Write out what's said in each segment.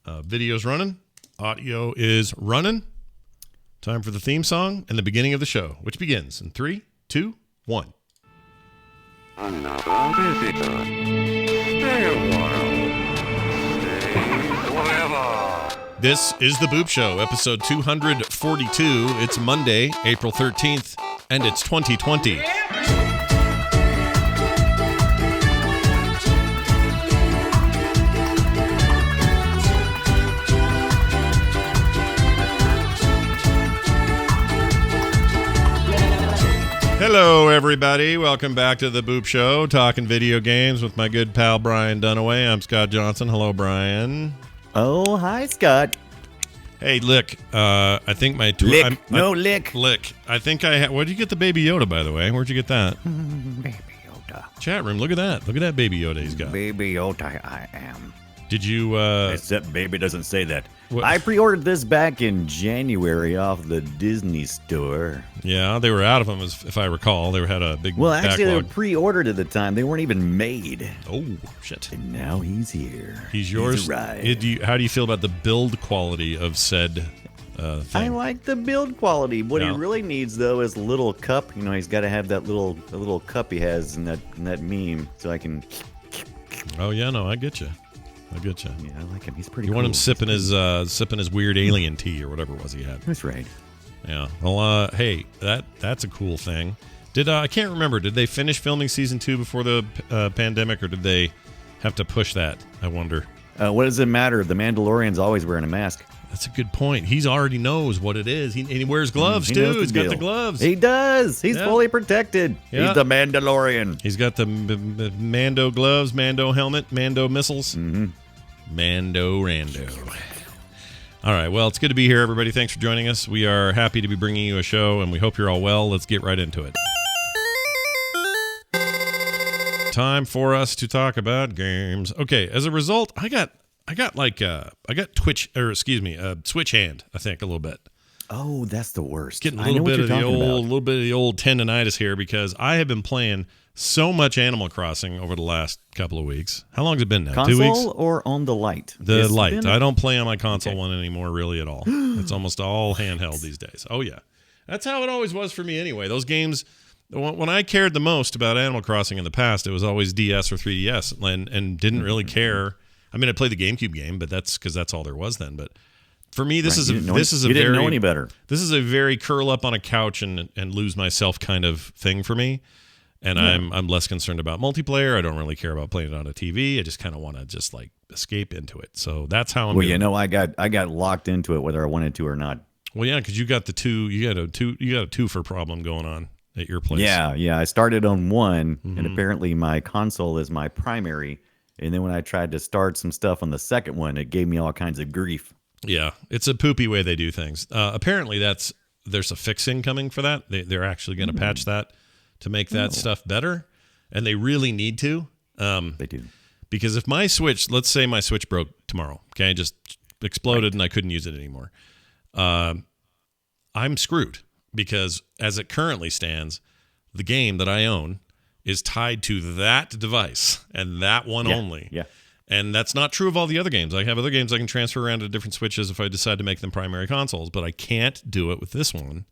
Video's running. Audio is running. Time for the theme song and the beginning of the show, which begins in 3, 2, 1. Another visitor. Stay a while. Stay forever. This is The Boop Show, episode 242. It's Monday, April 13th, and it's 2020. Hello, everybody. Welcome back to The Boop Show, talking video games with my good pal Brian Dunaway. I'm Scott Johnson. Hello, Brian. Oh, hi, Scott. Hey, Lick. I think my... Lick. Lick. I think I... Where'd you get the Baby Yoda, by the way? Where'd you get that? Baby Yoda. Chat room, look at that. Look at that Baby Yoda he's got. Baby Yoda I am. Did you... Except baby doesn't say that. What? I pre-ordered this back in January off the Disney store. Yeah, they were out of them, if I recall. They had a big Well, actually, they were backlog. Pre-ordered at the time. They weren't even made. Oh, shit. And now he's here. He's yours. He's arrived. How do you feel about the build quality of said I thing? like the build quality. What Yeah. he really needs, though, is a little cup. You know, he's got to have that little cup he has in that meme, so I can. Oh, yeah, no, I get you. Yeah, I like him. He's pretty. You cool. want him sipping his weird alien tea or whatever it was he had. That's right. Yeah. Well, hey, that's a cool thing. I can't remember. Did they finish filming season 2 before the pandemic, or did they have to push that? I wonder. What does it matter? The Mandalorian's always wearing a mask. That's a good point. He already knows what it is. He wears gloves He too. knows the He's got deal. the gloves. He does. He's Yeah. fully protected. Yeah. He's the Mandalorian. He's got the Mando gloves, Mando helmet, Mando missiles. Mm-hmm. Mando Rando. All right. Well, it's good to be here, everybody. Thanks for joining us. We are happy to be bringing you a show, and we hope you're all well. Let's get right into it. Time for us to talk about games. Okay. As a result, I got switch hand. I think a little bit. Oh, that's the worst. Getting a I little know what bit you're of the talking about. little bit of the old tendonitis here because I have been playing so much Animal Crossing over the last couple of weeks. How long has it been now? Console 2 weeks? or on the light? The It's light. been- I don't play on my console one anymore really at all. It's almost all handheld these days. Oh, yeah. That's how it always was for me anyway. Those games, when I cared the most about Animal Crossing in the past, it was always DS or 3DS and didn't really care. I mean, I played the GameCube game, but that's because that's all there was then. But for me, this is You didn't know any better. This is a very curl up on a couch and lose myself kind of thing for me. And I'm less concerned about multiplayer. I don't really care about playing it on a TV. I just kind of want to just like escape into it. So that's how I'm. Well, doing you know, I got locked into it whether I wanted to or not. Well, yeah, because you got a twofer problem going on at your place. Yeah. I started on one, Mm-hmm. and apparently my console is my primary. And then when I tried to start some stuff on the second one, it gave me all kinds of grief. Yeah, it's a poopy way they do things. Apparently, there's a fixing coming for that. They're actually going to patch that to make that stuff better, and they really need to. They do. Because if my Switch, let's say my Switch broke tomorrow, okay, just exploded and I couldn't use it anymore, I'm screwed because as it currently stands, the game that I own is tied to that device and that one only. Yeah. And that's not true of all the other games. I have other games I can transfer around to different Switches if I decide to make them primary consoles, but I can't do it with this one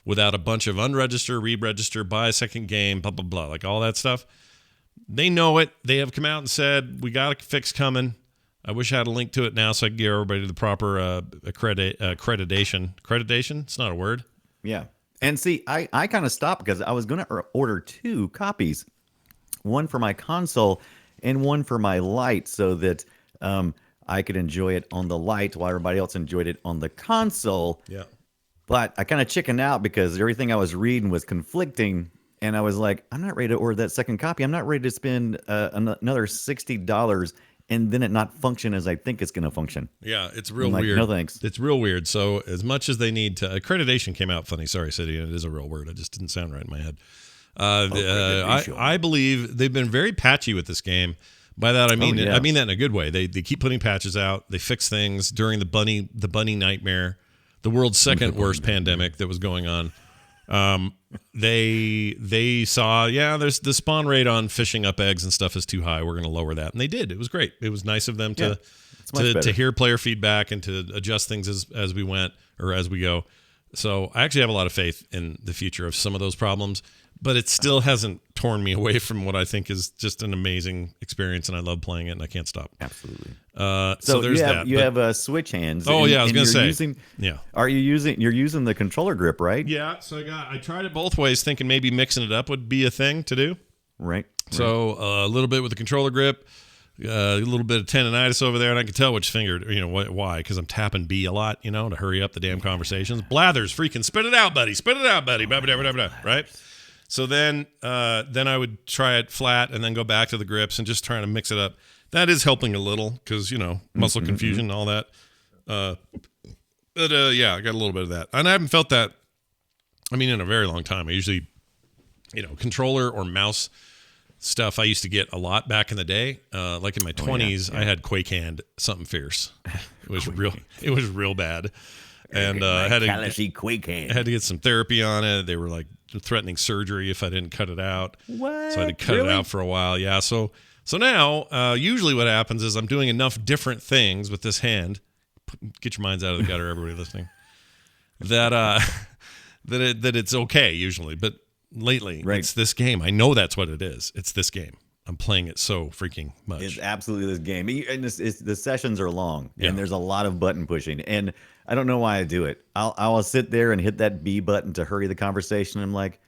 without a bunch of unregister, re-register, buy a second game, blah, blah, blah, like all that stuff. They know it. They have come out and said, we got a fix coming. I wish I had a link to it now so I could give everybody the proper accreditation. Accreditation? It's not a word. Yeah. And see, I kind of stopped because I was going to order 2 copies, one for my console and one for my light, so that I could enjoy it on the light while everybody else enjoyed it on the console. Yeah. But I kind of chickened out because everything I was reading was conflicting. And I was like, I'm not ready to order that second copy. I'm not ready to spend another $60 and then it not function as I think it's going to function. Yeah, it's real I'm like, weird. no thanks. It's real weird. So as much as they need to, accreditation came out funny. Sorry, City, and it is a real word. It just didn't sound right in my head. I believe they've been very patchy with this game. By that I mean yeah. I mean that in a good way. They keep putting patches out. They fix things during the bunny nightmare, the world's second worst pandemic that was going on. They saw, there's the spawn rate on fishing up eggs and stuff is too high. We're going to lower that. And they did. It was great. It was nice of them to much to better. hear player feedback and to adjust things as we went or as we go. So I actually have a lot of faith in the future of some of those problems, but it still hasn't torn me away from what I think is just an amazing experience, and I love playing it, and I can't stop. Absolutely. So there's that. You have Switch hands. Oh, yeah, I was and gonna you're say. using- Yeah. You're using the controller grip, right? Yeah, so I tried it both ways, thinking maybe mixing it up would be a thing to do. Right. So a little bit with the controller grip, a little bit of tendonitis over there, and I can tell which finger, why, because I'm tapping B a lot, to hurry up the damn conversations. Blathers, freaking spit it out, buddy, blah, blah, blah, blah, right? So then I would try it flat and then go back to the grips and just trying to mix it up. That is helping a little because, muscle confusion and all that. But yeah, I got a little bit of that. And I haven't felt that, in a very long time. I usually, controller or mouse stuff I used to get a lot back in the day. Like in my 20s, I had Quake Hand, something fierce. It was real bad. And I had Quake Hand. I had to get some therapy on it. They were like threatening surgery if I didn't cut it out. What? So I had to cut it out for a while. Yeah. So now, usually what happens is I'm doing enough different things with this hand. Get your minds out of the gutter, everybody listening. That it's okay usually, but lately it's this game. I know that's what it is. It's this game. I'm playing it so freaking much. It's absolutely this game. And the sessions are long, and there's a lot of button pushing. And I don't know why I do it. I'll sit there and hit that B button to hurry the conversation. I'm like,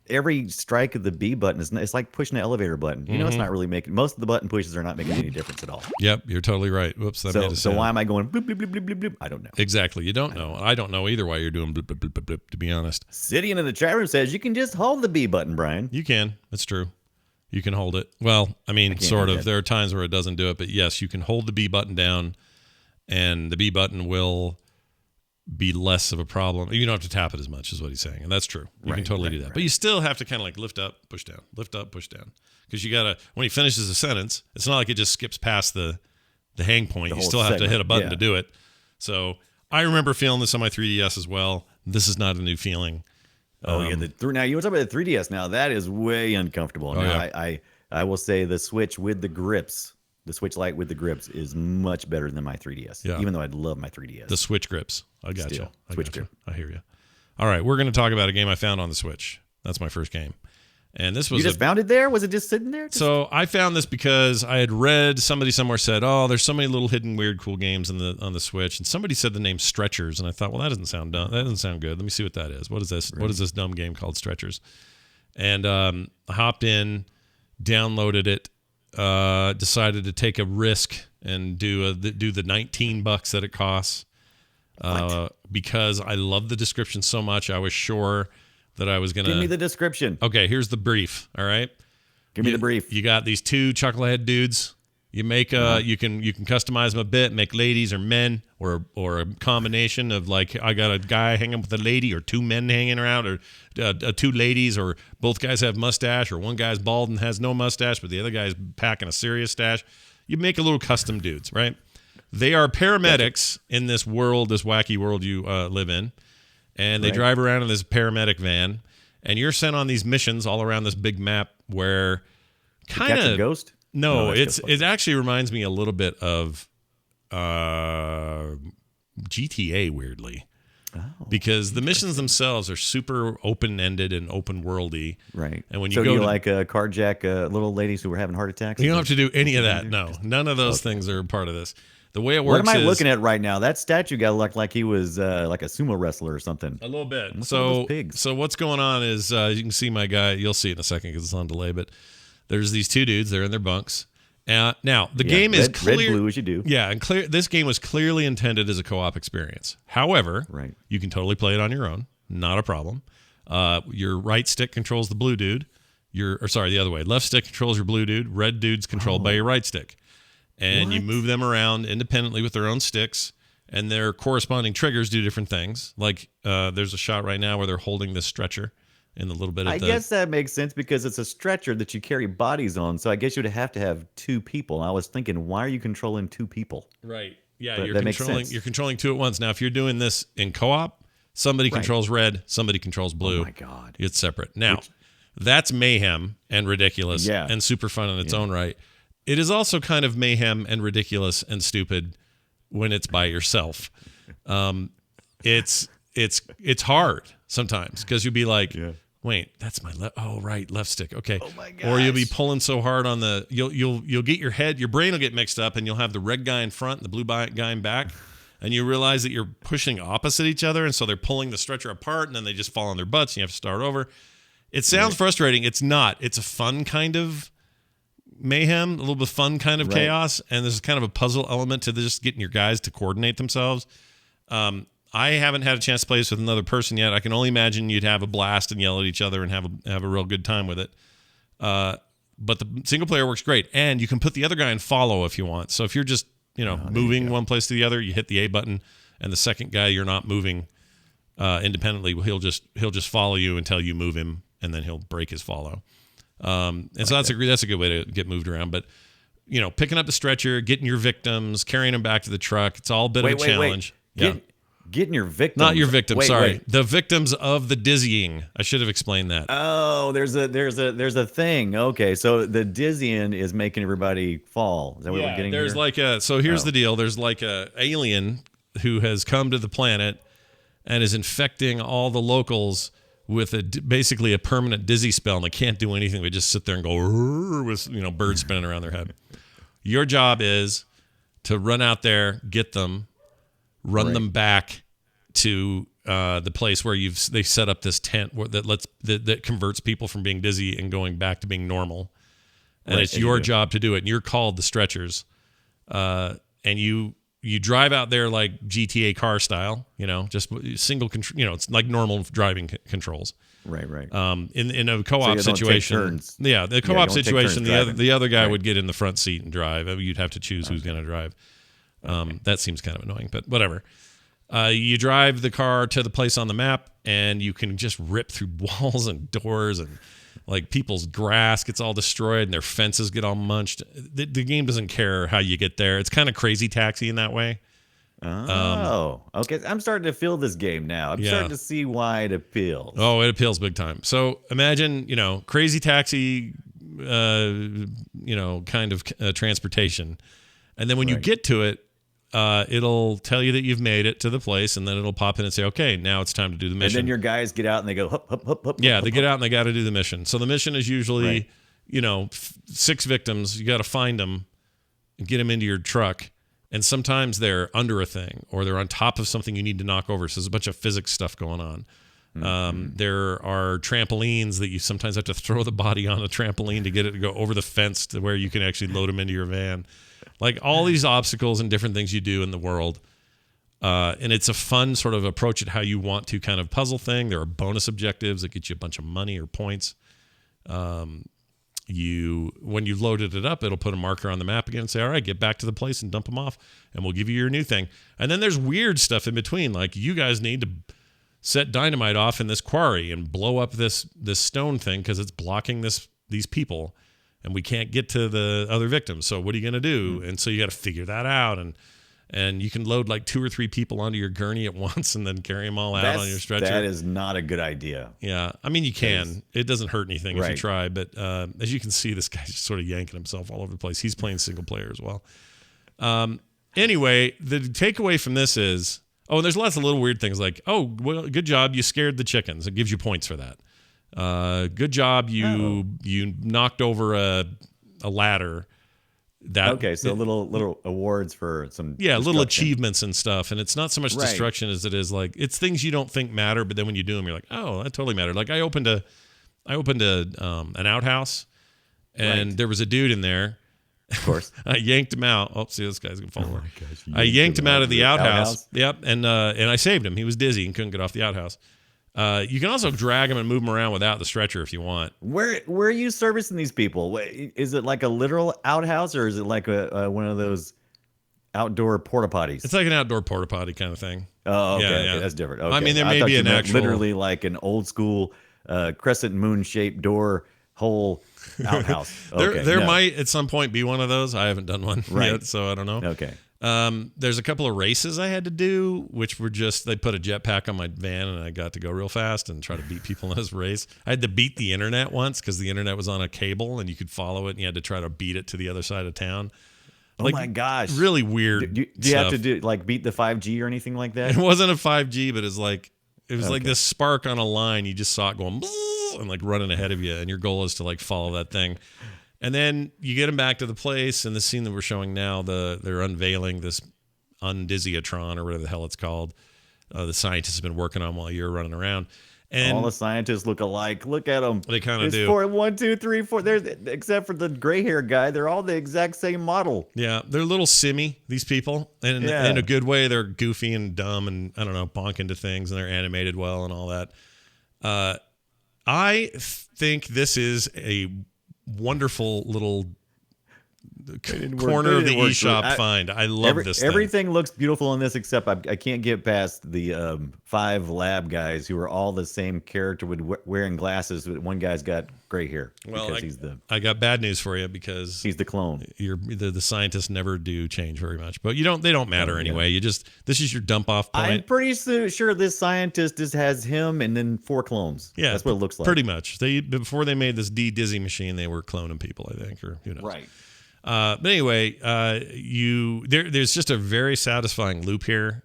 every strike of the B button it's like pushing an elevator button. It's not really making. Most of the button pushes are not making any difference at all. Yep, you're totally right. Whoops, that made a sound. So why am I going bloop, bloop, bloop, bloop, bloop, bloop? I don't know. Exactly. You don't know. I don't know either why you're doing bloop, bloop, bloop, bloop, bloop, to be honest. Sidian in the chat room says you can just hold the B button, Brian. You can. That's true. You can hold it. Well, sort of. There are times where it doesn't do it, but yes, you can hold the B button down, and the B button will be less of a problem. You don't have to tap it as much, is what he's saying, and that's true. You can totally do that, but you still have to kind of like lift up, push down, because you gotta. When he finishes a sentence, it's not like it just skips past the hang point. You still have to hit a button to do it. So I remember feeling this on my 3DS as well. This is not a new feeling. Now you want to talk about the 3DS. Now that is way uncomfortable. I will say the Switch with the grips, the Switch Lite with the grips is much better than my 3DS. Yeah. Even though I'd love my 3DS. The Switch grips. I got you. Switch grip. I hear you. All right, we're going to talk about a game I found on the Switch. That's my first game. And this was you just found it there? Was it just sitting there? So I found this because I had read somebody somewhere said, "Oh, there's so many little hidden weird cool games on the Switch," and somebody said the name Stretchers, and I thought, well, that doesn't sound dumb. That doesn't sound good. Let me see what that is. What is this? Right. What is this dumb game called Stretchers? And I hopped in, downloaded it, decided to take a risk and do the $19 that it costs because I love the description so much. I was sure that I was gonna give me the description. Okay, here's the brief. All right, give me the brief. You got these two chucklehead dudes. You make you can customize them a bit, make ladies or men, or a combination of like I got a guy hanging with a lady, or two men hanging around, or two ladies, or both guys have mustache, or one guy's bald and has no mustache, but the other guy's packing a serious stash. You make a little custom dudes, right? They are paramedics in this world, this wacky world you live in. And they drive around in this paramedic van, and you're sent on these missions all around this big map where kind Catch a of ghost. No, it actually reminds me a little bit of GTA, weirdly, because the missions themselves are super open-ended and open-worldy. Right. And when you go, like carjack little ladies who were having heart attacks. You don't have to do any of that. No, none of those things are part of this. The way it works. What am I looking at right now? That statue guy looked like he was like a sumo wrestler or something. A little bit. So what's going on is you can see my guy. You'll see it in a second because it's on delay. But there's these two dudes. They're in their bunks. Now the game is clear. Red, blue as you do. Yeah, and clear. This game was clearly intended as a co-op experience. However, you can totally play it on your own. Not a problem. Your right stick controls the blue dude. The other way. Left stick controls your blue dude. Red dude's controlled by your right stick. And you move them around independently with their own sticks, and their corresponding triggers do different things. Like there's a shot right now where they're holding this stretcher in the little bit of I guess that makes sense because it's a stretcher that you carry bodies on. So I guess you'd have to have two people. I was thinking, why are you controlling two people? Right. Yeah, you're controlling two at once. Now, if you're doing this in co-op, somebody controls red, somebody controls blue. Oh my God. It's separate. Now, that's mayhem and ridiculous and super fun in its own right. It is also kind of mayhem and ridiculous and stupid when it's by yourself. It's hard sometimes because you'll be like, wait, that's my left. Oh, right, left stick. Okay. Oh my Or you'll be gosh. pulling so hard on the. You'll get your brain will get mixed up, and you'll have the red guy in front and the blue guy in back, and you realize that you're pushing opposite each other, and so they're pulling the stretcher apart, and then they just fall on their butts, and you have to start over. It sounds frustrating. It's not. It's a fun kind of mayhem, a little bit fun kind of Right. chaos, and there's kind of a puzzle element to just getting your guys to coordinate themselves. I haven't had a chance to play this with another person yet. I can only imagine you'd have a blast and yell at each other and have a real good time with it. But the single player works great, and you can put the other guy in follow if you want. So if you're just moving one place to the other, you hit the A button, and the second guy you're not moving independently, he'll just follow you until you move him, and then he'll break his follow. So that's a good way to get moved around. But picking up the stretcher, getting your victims, carrying them back to the truck, it's all a bit of a challenge. Yeah. Getting your victims. Not your victims, Wait, sorry. wait. The victims of the dizzying. I should have explained that. Oh, there's a thing. Okay, so the dizzying is making everybody fall. Is that what we're getting there's here? here's the deal. There's like a alien who has come to the planet and is infecting all the locals with basically a permanent dizzy spell, and they can't do anything. They just sit there and go "Rrr," with birds spinning around their head. Your job is to run out there, get them, run them back to the place where they set up this tent that converts people from being dizzy and going back to being normal. And Right, it's as your you do. job to do it. And you're called the stretchers. And you drive out there like GTA car style, just single control. It's like normal driving controls. Right. In a So co-op you don't take situation, turns. yeah, the you co-op don't take situation, turns the other guy Right. would get in the front seat and drive. You'd have to choose who's going to drive. That seems kind of annoying, but whatever. You drive the car to the place on the map, and you can just rip through walls and doors, and like people's grass gets all destroyed, and their fences get all munched. The game doesn't care how you get there. It's kind of Crazy Taxi in that way. Okay. I'm starting to feel this game now. I'm Yeah. starting to see why it appeals. Oh, it appeals big time. So imagine, Crazy Taxi, kind of transportation. And then when you Right. get to it, it'll tell you that you've made it to the place, and then it'll pop in and say, okay, now it's time to do the And mission. then your guys get out and they go hup hup hup hup. Yeah, hup, they hup, get out and they got to do the mission. So the mission is usually, Right. 6 victims. You got to find them and get them into your truck. And sometimes they're under a thing or they're on top of something you need to knock over. So there's a bunch of physics stuff going on. There are trampolines that you sometimes have to throw the body on a trampoline to get it to go over the fence to where you can actually load them into your van. Like all these obstacles and different things you do in the world. And it's a fun sort of approach at how you want to kind of puzzle thing. There are bonus objectives that get you a bunch of money or points. When you've loaded it up, it'll put a marker on the map again and say, all right, get back to the place and dump them off, and we'll give you your new thing. And then there's weird stuff in between. Like you guys need to set dynamite off in this quarry and blow up this stone thing because it's blocking these people, and we can't get to the other victims. So what are you going to do? And so you got to figure that out. And you can load like 2 or 3 people onto your gurney at once and then carry them all out on your stretcher. That is not a good idea. Yeah, I mean, you can. It doesn't hurt anything if you Right. try. But as you can see, this guy's just sort of yanking himself all over the place. He's playing single player as well. Anyway, the takeaway from this is, there's lots of little weird things like, well, good job, you scared the chickens. It gives you points for that. Good job, you knocked over a ladder. Okay, so little awards for some little destruction. achievements and stuff, and it's not so much Right. destruction as it is like it's things you don't think matter, but then when you do them, you're like, oh, that totally mattered. Like I opened an outhouse, and Right. there was a dude in there. Of course. I yanked him out. Oh, see, this guy's gonna fall over. gosh, I yanked him out of the outhouse. outhouse? Yep, and I saved him. He was dizzy and couldn't get off the outhouse. You can also drag him and move him around without the stretcher if you want. Where are you servicing these people? Is it like a literal outhouse or is it like a one of those outdoor porta potties? It's like an outdoor porta potty kind of thing. Oh, okay, Yeah, okay, yeah. that's different. I Okay. mean, there may thought be you an meant actual- literally like an old school crescent moon shaped door hole outhouse. Okay, There no. might at some point be one of those. I haven't done one Right. yet, so I don't know. Okay. There's a couple of races I had to do, which were just they put a jetpack on my van and I got to go real fast and try to beat people in this race. I had to beat the internet once because the internet was on a cable and you could follow it and you had to try to beat it to the other side of town. Oh my gosh. Really weird. Do you have to do like beat the 5G or anything like that? It wasn't a 5G, but it was like this spark on a line. You just saw it going and like running ahead of you, and your goal is to like follow that thing. And then you get them back to the place, and the scene that we're showing now, they're unveiling this Undizzyatron or whatever the hell it's called. The scientists have been working on while you're running around. And all the scientists look alike. Look at them. They kind of do. 1, 2, 3, 4. There's except for the gray hair guy. They're all the exact same model. Yeah, they're a little simmy, these people, and in a good way. They're goofy and dumb, and I don't know, bonk into things, and they're animated well and all that. I think this is a wonderful little corner of the eShop find. I love this thing. Everything looks beautiful in this, except I can't get past the 5 lab guys who are all the same character with wearing glasses. One guy's got gray hair. Well, I got bad news for you because he's the clone. The scientists never do change very much, but they don't matter anyway. This is your dump off point. I'm pretty sure this scientist just has him and then 4 clones. Yeah, that's what it looks like. Pretty much. Before they made this Dizzy machine, they were cloning people, I think, or who knows. Right. But anyway, there's just a very satisfying loop here.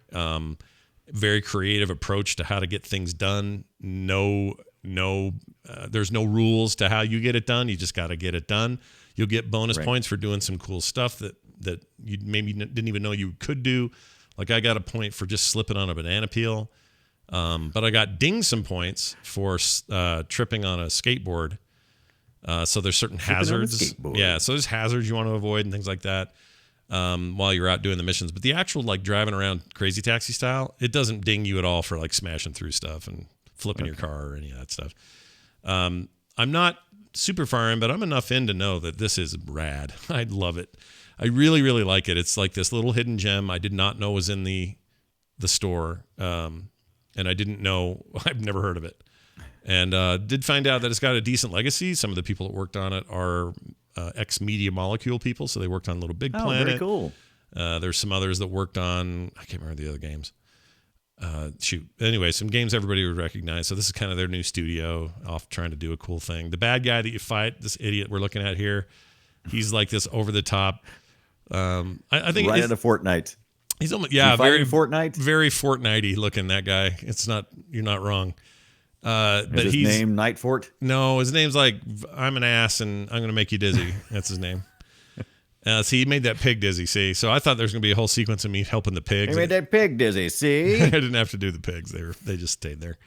Very creative approach to how to get things done. There's no rules to how you get it done. You just got to get it done. You'll get bonus points for doing some cool stuff that you maybe didn't even know you could do. Like I got a point for just slipping on a banana peel. But I got dinged some points for tripping on a skateboard. So there's certain hazards. Yeah, so there's hazards you want to avoid and things like that while you're out doing the missions. But the actual like driving around Crazy Taxi style, it doesn't ding you at all for like smashing through stuff and flipping your car or any of that stuff. I'm not super far in, but I'm enough in to know that this is rad. I love it. I really, really like it. It's like this little hidden gem I did not know was in the store, and I didn't know. I've never heard of it. And did find out that it's got a decent legacy. Some of the people that worked on it are ex-Media Molecule people, so they worked on Little Big Planet. Oh, very cool. There's some others that worked on, I can't remember the other games. Anyway, some games everybody would recognize. So this is kind of their new studio, off trying to do a cool thing. The bad guy that you fight, this idiot we're looking at here, he's like this over-the-top. I think right out of Fortnite. He's almost very Fortnite, very Fortnite-y looking. That guy. It's not. You're not wrong. But his name Nightfort? No, his name's like I'm an ass and I'm gonna make you dizzy. That's his name. See, he made that pig dizzy. See, so I thought there was gonna be a whole sequence of me helping the pigs. He made that pig dizzy. See, I didn't have to do the pigs. They just stayed there.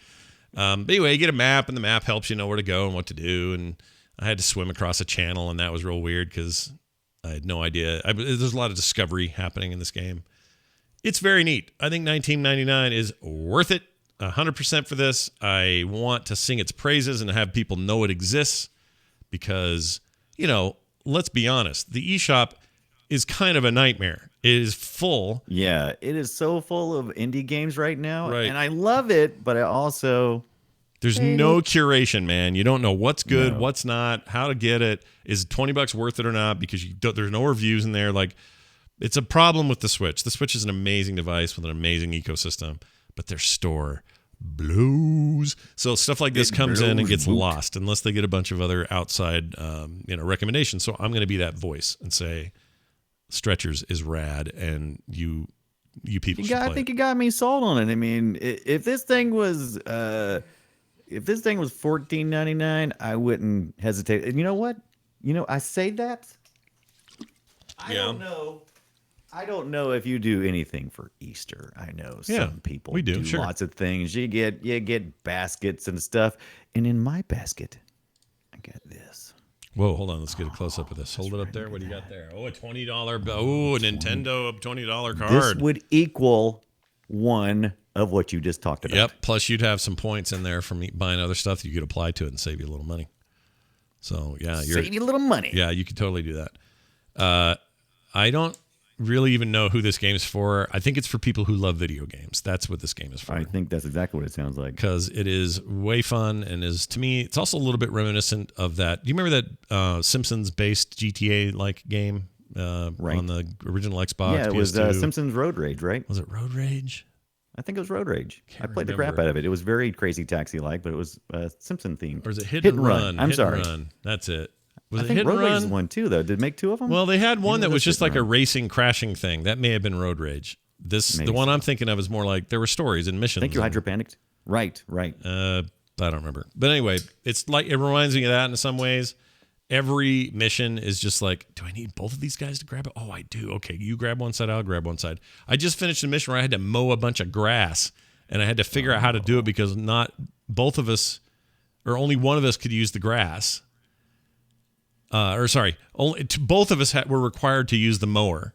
But anyway, you get a map, and the map helps you know where to go and what to do. And I had to swim across a channel, and that was real weird because I had no idea. There's a lot of discovery happening in this game. It's very neat. I think $19.99 is worth it. 100% for this. I want to sing its praises and have people know it exists because, let's be honest, the eShop is kind of a nightmare. It is full. Yeah, it is so full of indie games right now. Right. And I love it, but I also... There's no curation, man. You don't know what's good, what's not, how to get it. Is $20 worth it or not? Because there's no reviews in there. Like, it's a problem with the Switch. The Switch is an amazing device with an amazing ecosystem, but their store blows. So stuff like this comes in and gets lost unless they get a bunch of other outside, recommendations. So I'm going to be that voice and say, Stretchers is rad, and you people should play I think you got me sold on it. I mean, if this thing was $14.99, I wouldn't hesitate. And you know what? I say that. I don't know if you do anything for Easter. I know some people we do sure. lots of things. You get baskets and stuff. And in my basket, I got this. Whoa, hold on. Let's get a close up of this. Hold it up there. What do you got there? Oh, a $20. Oh, a Nintendo $20 card. This would equal one of what you just talked about. Yep. Plus, you'd have some points in there from buying other stuff that you could apply to it and save you a little money. So, yeah. Save you a little money. Yeah, you could totally do that. I don't really even know who this game is for. I think it's for people who love video games. That's what this game is for. I think that's exactly what it sounds like. Because it is way fun and to me, it's also a little bit reminiscent of that. Do you remember that Simpsons-based GTA-like game Right. on the original Xbox. Yeah, it was PS2. Simpsons Road Rage, right? Was it Road Rage? I think it was Road Rage. I played the remember. crap out of it. It was very Crazy Taxi-like, but it was Simpson themed. Or is it Hit and Run? I'm Hit sorry. And Run. That's it. Was I it think Hit Road and Rage Run? is one too, though. Did it make two of them? Well, they had one Maybe that it was just Hit like and a Run. racing crashing thing. That may have been Road Rage. The Maybe one so. I'm thinking of is more like there were stories and missions. Thank you, and- Hydropanicked. Right. I don't remember. But anyway, it's like it reminds me of that in some ways. Every mission is just like, do I need both of these guys to grab it? Oh, I do. Okay, you grab one side, I'll grab one side. I just finished a mission where I had to mow a bunch of grass, and I had to figure out how to do it because not both of us, or only one of us could use the grass. Both of us were required to use the mower.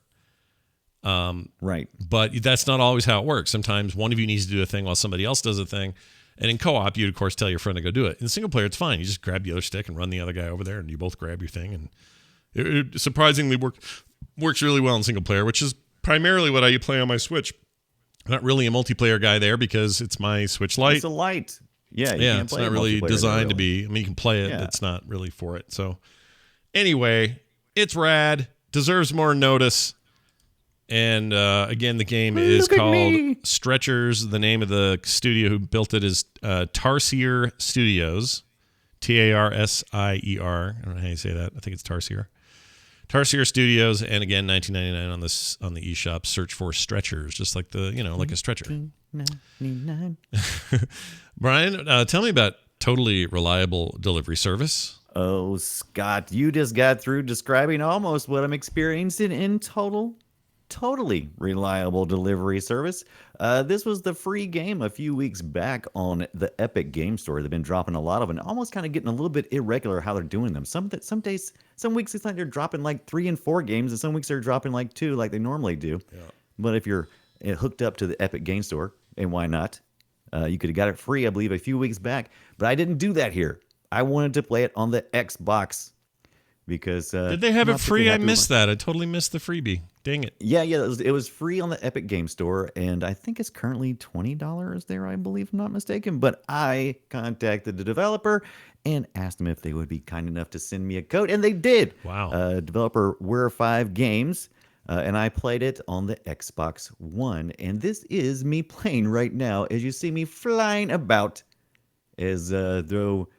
Right. But that's not always how it works. Sometimes one of you needs to do a thing while somebody else does a thing. And in co-op, you'd, of course, tell your friend to go do it. In single player, it's fine. You just grab the other stick and run the other guy over there, and you both grab your thing. And it surprisingly works really well in single player, which is primarily what I play on my Switch. I'm not really a multiplayer guy there because it's my Switch Lite. It's a light. Yeah. You Yeah, can't it's play not it really multiplayer, designed to really. be. I mean, you can play it, Yeah. but it's not really for it. So anyway, it's rad. Deserves more notice. And again, the game is Look at called me. Stretchers. The name of the studio who built it is Tarsier Studios. Tarsier. I don't know how you say that. I think it's Tarsier. Tarsier Studios, and again, $19.99 on the eShop. Search for Stretchers, just like like a stretcher. 99. Brian, tell me about Totally Reliable Delivery Service. Oh, Scott, you just got through describing almost what I'm experiencing in totally reliable delivery service. This was the free game a few weeks back on the Epic Game Store. They've been dropping a lot of them, almost kind of getting a little bit irregular how they're doing them. Some days, some weeks it's like they're dropping like 3 and 4 games, and some weeks they're dropping like 2 like they normally do. Yeah. But if you're hooked up to the Epic Game Store, and why not? You could have got it free, I believe, a few weeks back. But I didn't do that here. I wanted to play it on the Xbox because Did they have it free? I missed that. I totally missed the freebie. Dang it. Yeah, it was free on the Epic Game Store, and I think it's currently $20 there, I believe, if I'm not mistaken. But I contacted the developer and asked them if they would be kind enough to send me a code, and they did. Wow. Developer We're 5 Games, and I played it on the Xbox One. And this is me playing right now, as you see me flying about, as though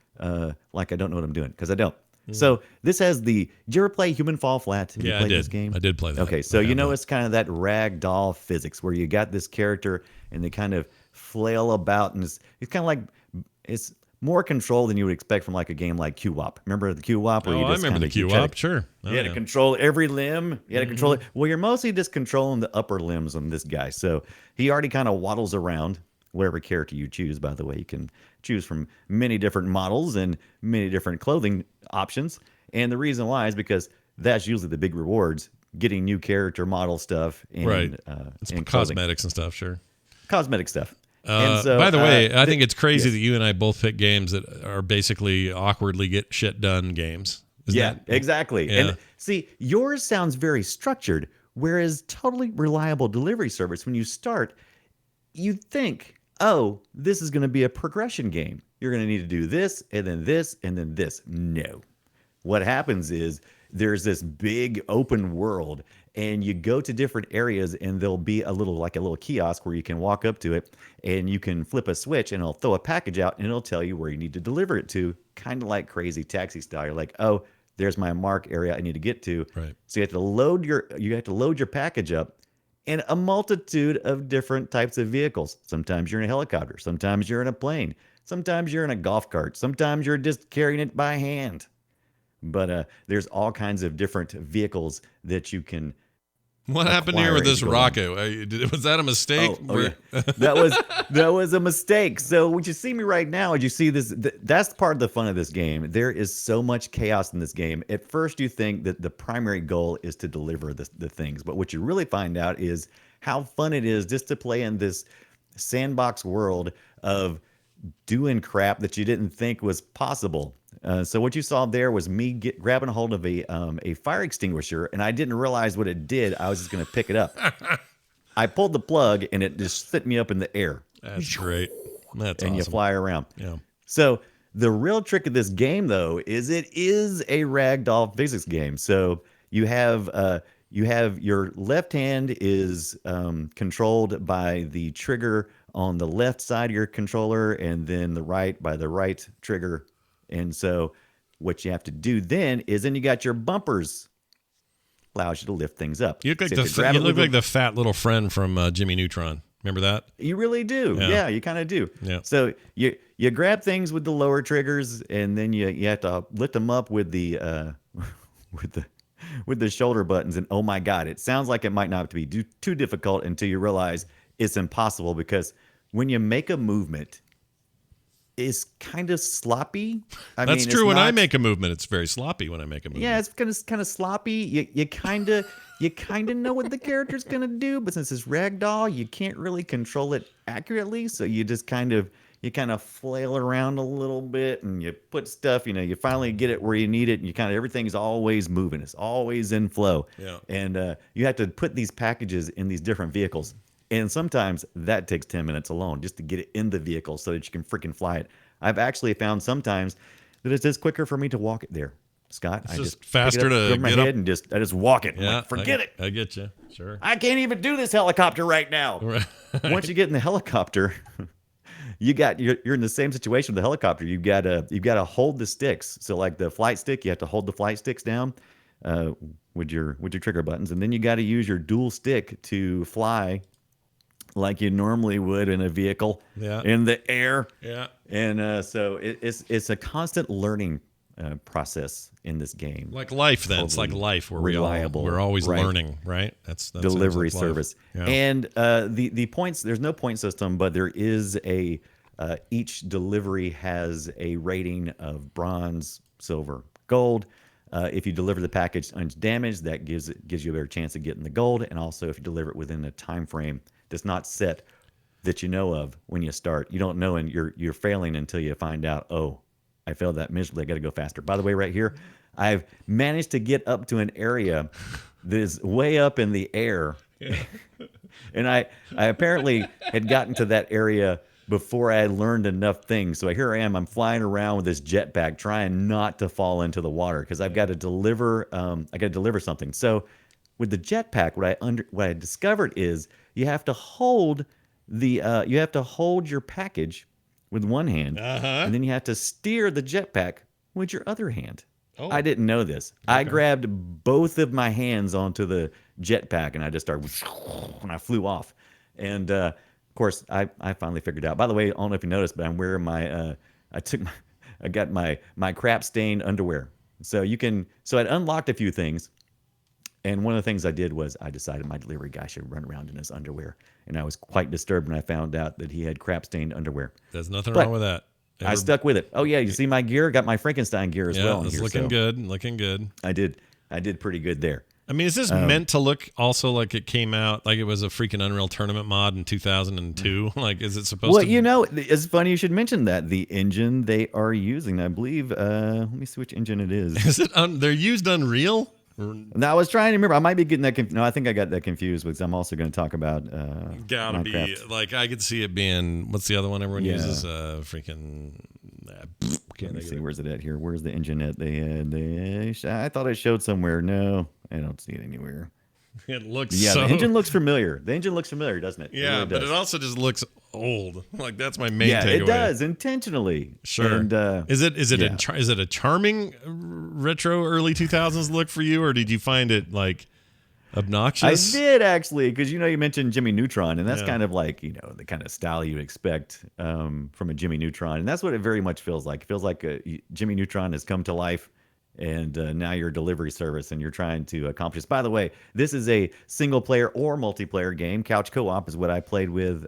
like I don't know what I'm doing, because I don't. So this has did you ever play Human Fall Flat? Have you Yeah, I played did. this game? I did play that. Okay, so I you have know that. it's kind of that ragdoll physics where you got this character and they kind of flail about, and it's kind of like it's more control than you would expect from like a game like QWOP. Remember the QWOP? Where Oh, you I just remember the kinda- you had QWOP. to- Sure. Oh, You had to yeah. control every limb. You had to control it. Well, you're mostly just controlling the upper limbs on this guy. So he already kind of waddles around. Whatever character you choose, by the way, you can choose from many different models and many different clothing options. And the reason why is because that's usually the big rewards: getting new character model stuff and Right. It's and clothing. cosmetics and stuff, sure. Cosmetic stuff. And so, by the way, I think it's crazy yes. that you and I both pick games that are basically awkwardly get shit done games. Isn't Yeah, that- exactly. Yeah. And see, yours sounds very structured, whereas totally reliable delivery service, when you start, you think, oh, this is going to be a progression game. You're going to need to do this, and then this, and then this. No. What happens is there's this big open world, and you go to different areas, and there'll be a little kiosk where you can walk up to it, and you can flip a switch, and it'll throw a package out, and it'll tell you where you need to deliver it to, kind of like Crazy Taxi style. You're like, oh, there's my mark area I need to get to. Right. So you have to load your package up in a multitude of different types of vehicles. Sometimes you're in a helicopter, sometimes you're in a plane, sometimes you're in a golf cart, sometimes you're just carrying it by hand. But there's all kinds of different vehicles that you can. What happened here acquire with as this you go along. rocket? Was that a mistake? Yeah. that was a mistake. So what you see me right now is you see this. That's part of the fun of this game. There is so much chaos in this game. At first, you think that the primary goal is to deliver the things, but what you really find out is how fun it is just to play in this sandbox world of doing crap that you didn't think was possible. So what you saw there was me grabbing a hold of a fire extinguisher, and I didn't realize what it did. I was just going to pick it up. I pulled the plug, and it just set me up in the air, That's great. That's and you awesome. fly around. Yeah. So the real trick of this game, though, is it is a ragdoll physics game. So you have your left hand is controlled by the trigger on the left side of your controller, and then the right by the right trigger. And so what you have to do then is then you got your bumpers, allows you to lift things up. You look like So if grab you it look with like the fat little friend from Jimmy Neutron. Remember that? You really do. Yeah. Yeah, you kind of do. Yeah. So you grab things with the lower triggers, and then you have to lift them up with the with the shoulder buttons. And oh my God, it sounds like it might not be too difficult until you realize it's impossible, because when you make a movement, it's kind of sloppy. That's true. When I make a movement, it's very sloppy. When I make a movement, Yeah, it's kind of sloppy. You kind of know what the character's gonna do, but since it's ragdoll, you can't really control it accurately. So you just kind of flail around a little bit, and you put stuff. You finally get it where you need it, and everything's always moving. It's always in flow. Yeah. And you have to put these packages in these different vehicles, and sometimes that takes 10 minutes alone just to get it in the vehicle so that you can freaking fly it. I've actually found sometimes that it's just quicker for me to walk it there. Scott, It's I just just faster pick it up, to grab my get up. head and I just walk it. I'm yeah, like, forget it. I get you. Sure. I can't even do this helicopter right now. Right. Once you get in the helicopter, you're in the same situation with the helicopter. You've got to hold the sticks. So like the flight stick, you have to hold the flight sticks down with your trigger buttons, and then you got to use your dual stick to fly like you normally would in a vehicle in the air. Yeah. And so it's a constant learning process in this game. Like life, then. It's like life where reliable, we're always right. learning, right? That's Delivery like life. service. Yeah. And the points, there's no point system, but there is each delivery has a rating of bronze, silver, gold. If you deliver the package undamaged, that gives you a better chance of getting the gold. And also if you deliver it within a time frame that's not set that you know of when you start, you don't know, and you're failing until you find out, oh, I failed that miserably, I got to go faster. By the way, right here, I've managed to get up to an area that is way up in the air. Yeah. And I apparently had gotten to that area before I had learned enough things. So here I am, I'm flying around with this jetpack trying not to fall into the water because I've got to deliver something. So with the jetpack, what I discovered is you have to hold your package with one hand, and then you have to steer the jetpack with your other hand. Oh. I didn't know this. Okay. I grabbed both of my hands onto the jetpack, and I just started, and I flew off. And of course, I finally figured out. By the way, I don't know if you noticed, but I'm wearing my I got my crap stained underwear. So I'd unlocked a few things. And one of the things I did was I decided my delivery guy should run around in his underwear. And I was quite disturbed when I found out that he had crap-stained underwear. There's nothing wrong with that. I stuck with it. Oh, yeah, you see my gear? Got my Frankenstein gear as well. Yeah, it's looking good. Looking good. I did pretty good there. I mean, is this meant to look also like it came out, like it was a freaking Unreal Tournament mod in 2002? Like, is it supposed to? Well, it's funny you should mention that. The engine they are using, I believe, let me see which engine it is. Is it, they're used Unreal? Now, I was trying to remember. I might be getting that. No, I think I got that confused because I'm also going to talk about. Gotta Minecraft. be like I could see it being. What's the other one everyone uses? Freaking. Let me see. Where's it at here? Where's the engine at? I thought I showed somewhere. No, I don't see it anywhere. It looks. Yeah, the engine looks familiar. The engine looks familiar, doesn't it? Yeah, really but it also just looks old. Like that's my main takeaway. Yeah, it does intentionally. Sure. And, is it a charming retro early 2000s look for you, or did you find it like obnoxious? I did actually, because you mentioned Jimmy Neutron, and that's kind of like the kind of style you'd expect from a Jimmy Neutron, and that's what it very much feels like. It feels like Jimmy Neutron has come to life. And now you're a delivery service and you're trying to accomplish this. By the way, this is a single player or multiplayer game. Couch co-op is what I played with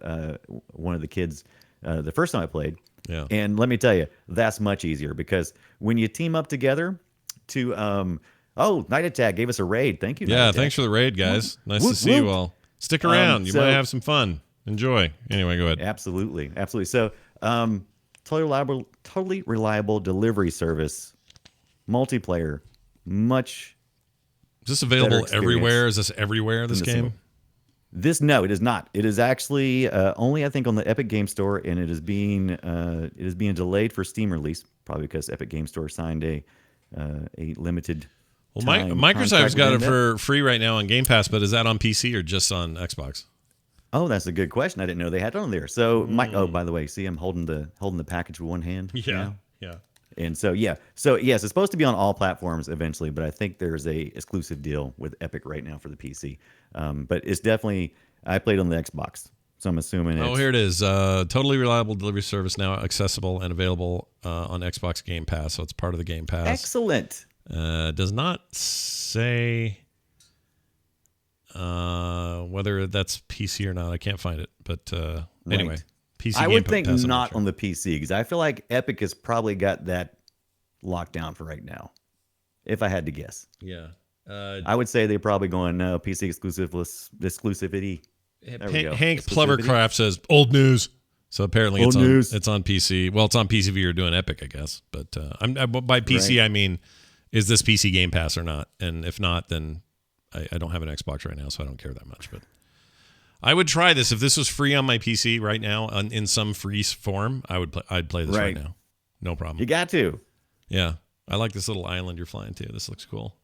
one of the kids the first time I played. Yeah. And let me tell you, that's much easier because when you team up together to Night Attack gave us a raid. Thank you. Yeah, thanks for the raid, guys. Nice to see you all. Stick around. You might have some fun. Enjoy. Anyway, go ahead. Absolutely. So totally reliable delivery service. Multiplayer, much. Is this available everywhere? Is this everywhere? This game? No, it is not. It is actually only I think on the Epic Game Store, and it is being delayed for Steam release, probably because Epic Game Store signed a limited. Well, contract Microsoft's got it with them. for free right now on Game Pass, but is that on PC or just on Xbox? Oh, that's a good question. I didn't know they had it on there. So, oh, by the way, see, I'm holding the package with one hand. now. Yeah. And so, yes, it's supposed to be on all platforms eventually, but I think there's a exclusive deal with Epic right now for the PC. But it's definitely, I played on the Xbox, so I'm assuming it's. Oh, here it is. Totally reliable delivery service now accessible and available on Xbox Game Pass. So it's part of the Game Pass. Excellent. Does not say whether that's PC or not. I can't find it. But anyway, Right. PC I Game would think Pass, I'm not sure. on the PC because I feel like Epic has probably got that locked down for right now. If I had to guess, Yeah. I would say they're probably going no PC exclusivity. There we go. Hank Exclusivity. Plevercraft says old news. So apparently Old news. it's on PC. Well, it's on PC if you're doing Epic, I guess. But by PC, Right. I mean, is this PC Game Pass or not? And if not, then I don't have an Xbox right now, so I don't care that much. But I would try this if this was free on my PC right now in some free form. I'd play this right Right. now, no problem. You got to. Yeah, I like this little island you're flying to. This looks cool.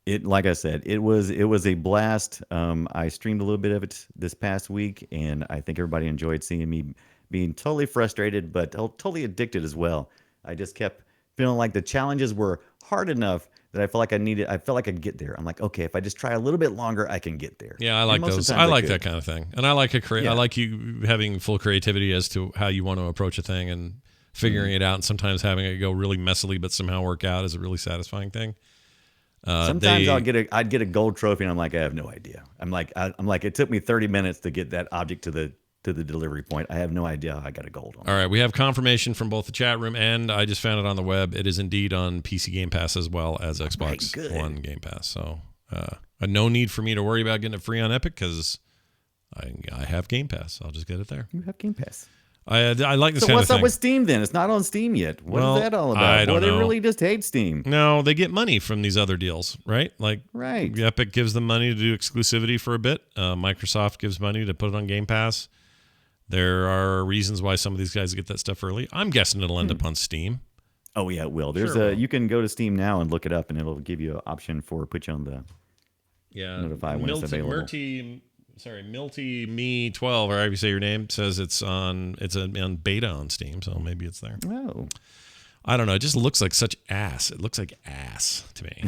It, like I said, it was a blast. I streamed a little bit of it this past week, and I think everybody enjoyed seeing me being totally frustrated, but totally addicted as well. I just kept feeling like the challenges were hard enough that I felt like I felt like I could get there. I'm like, okay, if I just try a little bit longer, I can get there. Yeah, I And like most of the those. times I like could. that kind of thing, and I like I Yeah. like you having full creativity as to how you want to approach a thing and figuring it out, and sometimes having it go really messily but somehow work out is a really satisfying thing. Sometimes I'd get a gold trophy, and I'm like, I have no idea. I'm like, it took me 30 minutes to get that object to the delivery point. I have no idea how I got a gold on. All right, we have confirmation from both the chat room and I just found it on the web. It is indeed on PC Game Pass as well as Xbox good. One Game Pass. So no need for me to worry about getting it free on Epic because I have Game Pass. I'll just get it there. You have Game Pass. I like this So kind what's of up thing. with Steam then? It's not on Steam yet. What is Well, that all about? I don't They know. really just hate Steam. No, they get money from these other deals, right? Like Right. Epic gives them money to do exclusivity for a bit. Microsoft gives money to put it on Game Pass. There are reasons why some of these guys get that stuff early. I'm guessing it'll end up on Steam. Oh yeah, it will. There's Sure. you can go to Steam now and look it up, and it'll give you an option for put you on the. Yeah, Notify when it's available. Milty Me 12 or however you say your name says it's on beta on Steam, so maybe it's there. Oh. I don't know. It just looks like such ass. It looks like ass to me.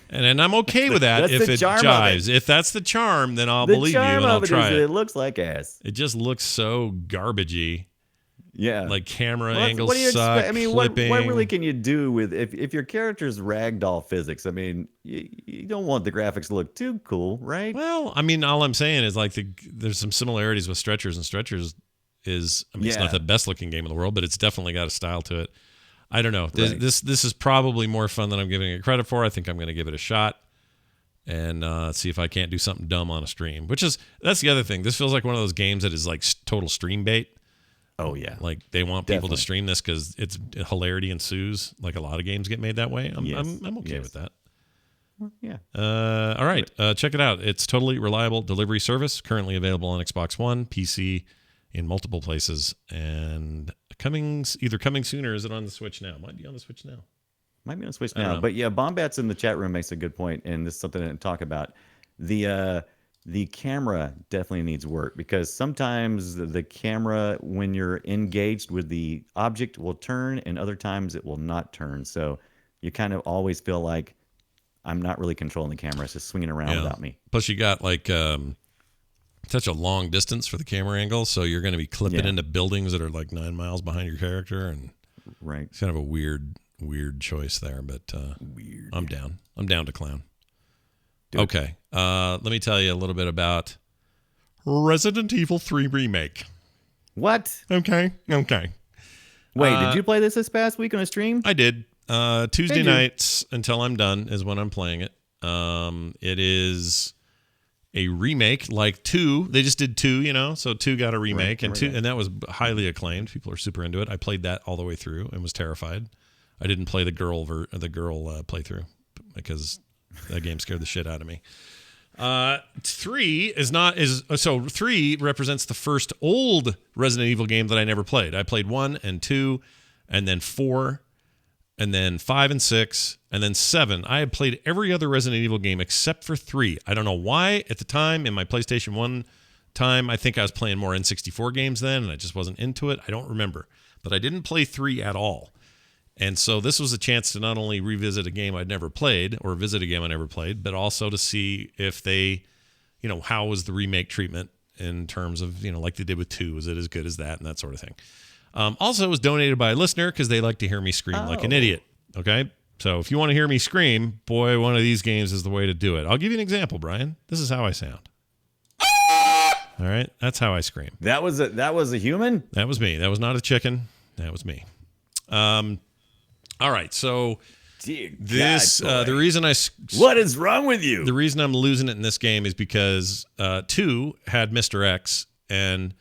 And I'm okay with that That's if the it charm of jives. If that's the charm, then I'll The believe you charm and I'll of it try is it. it looks like ass. It just looks so garbagey. Yeah. Like camera Well, angles what do you suck. expect? I mean, what clipping. really can you do with if your character's ragdoll physics? I mean, you don't want the graphics to look too cool, right? Well, I mean, all I'm saying is like there's some similarities with Stretchers, and Stretchers is it's Yeah. not the best looking game in the world, but it's definitely got a style to it. I don't know. Right. This is probably more fun than I'm giving it credit for. I think I'm going to give it a shot and see if I can't do something dumb on a stream. That's the other thing. This feels like one of those games that is like total stream bait. Oh yeah. Like they want people to Definitely. stream this because it's hilarity ensues. Like a lot of games get made that way. I'm Yes. okay Yes. with that. Yeah. All right, check it out. It's totally reliable delivery service. Currently available on Xbox One, PC, in multiple places, and either coming soon or is it on the Switch now? Might be on the Switch now. Might be on Switch I don't now. know. But yeah, Bombats in the chat room makes a good point, and this is something I didn't talk about. The camera definitely needs work because sometimes the camera, when you're engaged with the object, will turn, and other times it will not turn. So you kind of always feel like I'm not really controlling the camera; it's just swinging around Yeah. without me. Plus, you got like such a long distance for the camera angle, so you're going to be clipping Yeah. into buildings that are like 9 miles behind your character, and Right. it's kind of a weird choice there. But Weird. I'm down. I'm down to clown. Do it. Okay, let me tell you a little bit about Resident Evil 3 Remake. What? Okay. Wait, did you play this past week on a stream? I did. Tuesday Did you? nights until I'm done is when I'm playing it. It is a remake, like 2. They just did 2, so 2 got a remake, Right, and right, 2, right. and that was highly acclaimed. People are super into it. I played that all the way through and was terrified. I didn't play the girl playthrough because that game scared the shit out of me. 3 3 represents the first old Resident Evil game that I never played. I played 1 and 2 and then 4. and then 5 and 6, and then 7. I had played every other Resident Evil game except for 3. I don't know why at the time in my PlayStation 1 time. I think I was playing more N64 games then, and I just wasn't into it. I don't remember. But I didn't play 3 at all. And so this was a chance to not only revisit a game I'd never played or visit a game I never played, but also to see if they, how was the remake treatment in terms of, like they did with 2. Was it as good as that and that sort of thing? Also, it was donated by a listener because they like to hear me scream like an idiot. Okay? So if you want to hear me scream, boy, one of these games is the way to do it. I'll give you an example, Brian. This is how I sound. All right? That's how I scream. That was a human? That was me. That was not a chicken. That was me. All right, so Dear this God, the reason what is wrong with you? The reason I'm losing it in this game is because 2 had Mr. X and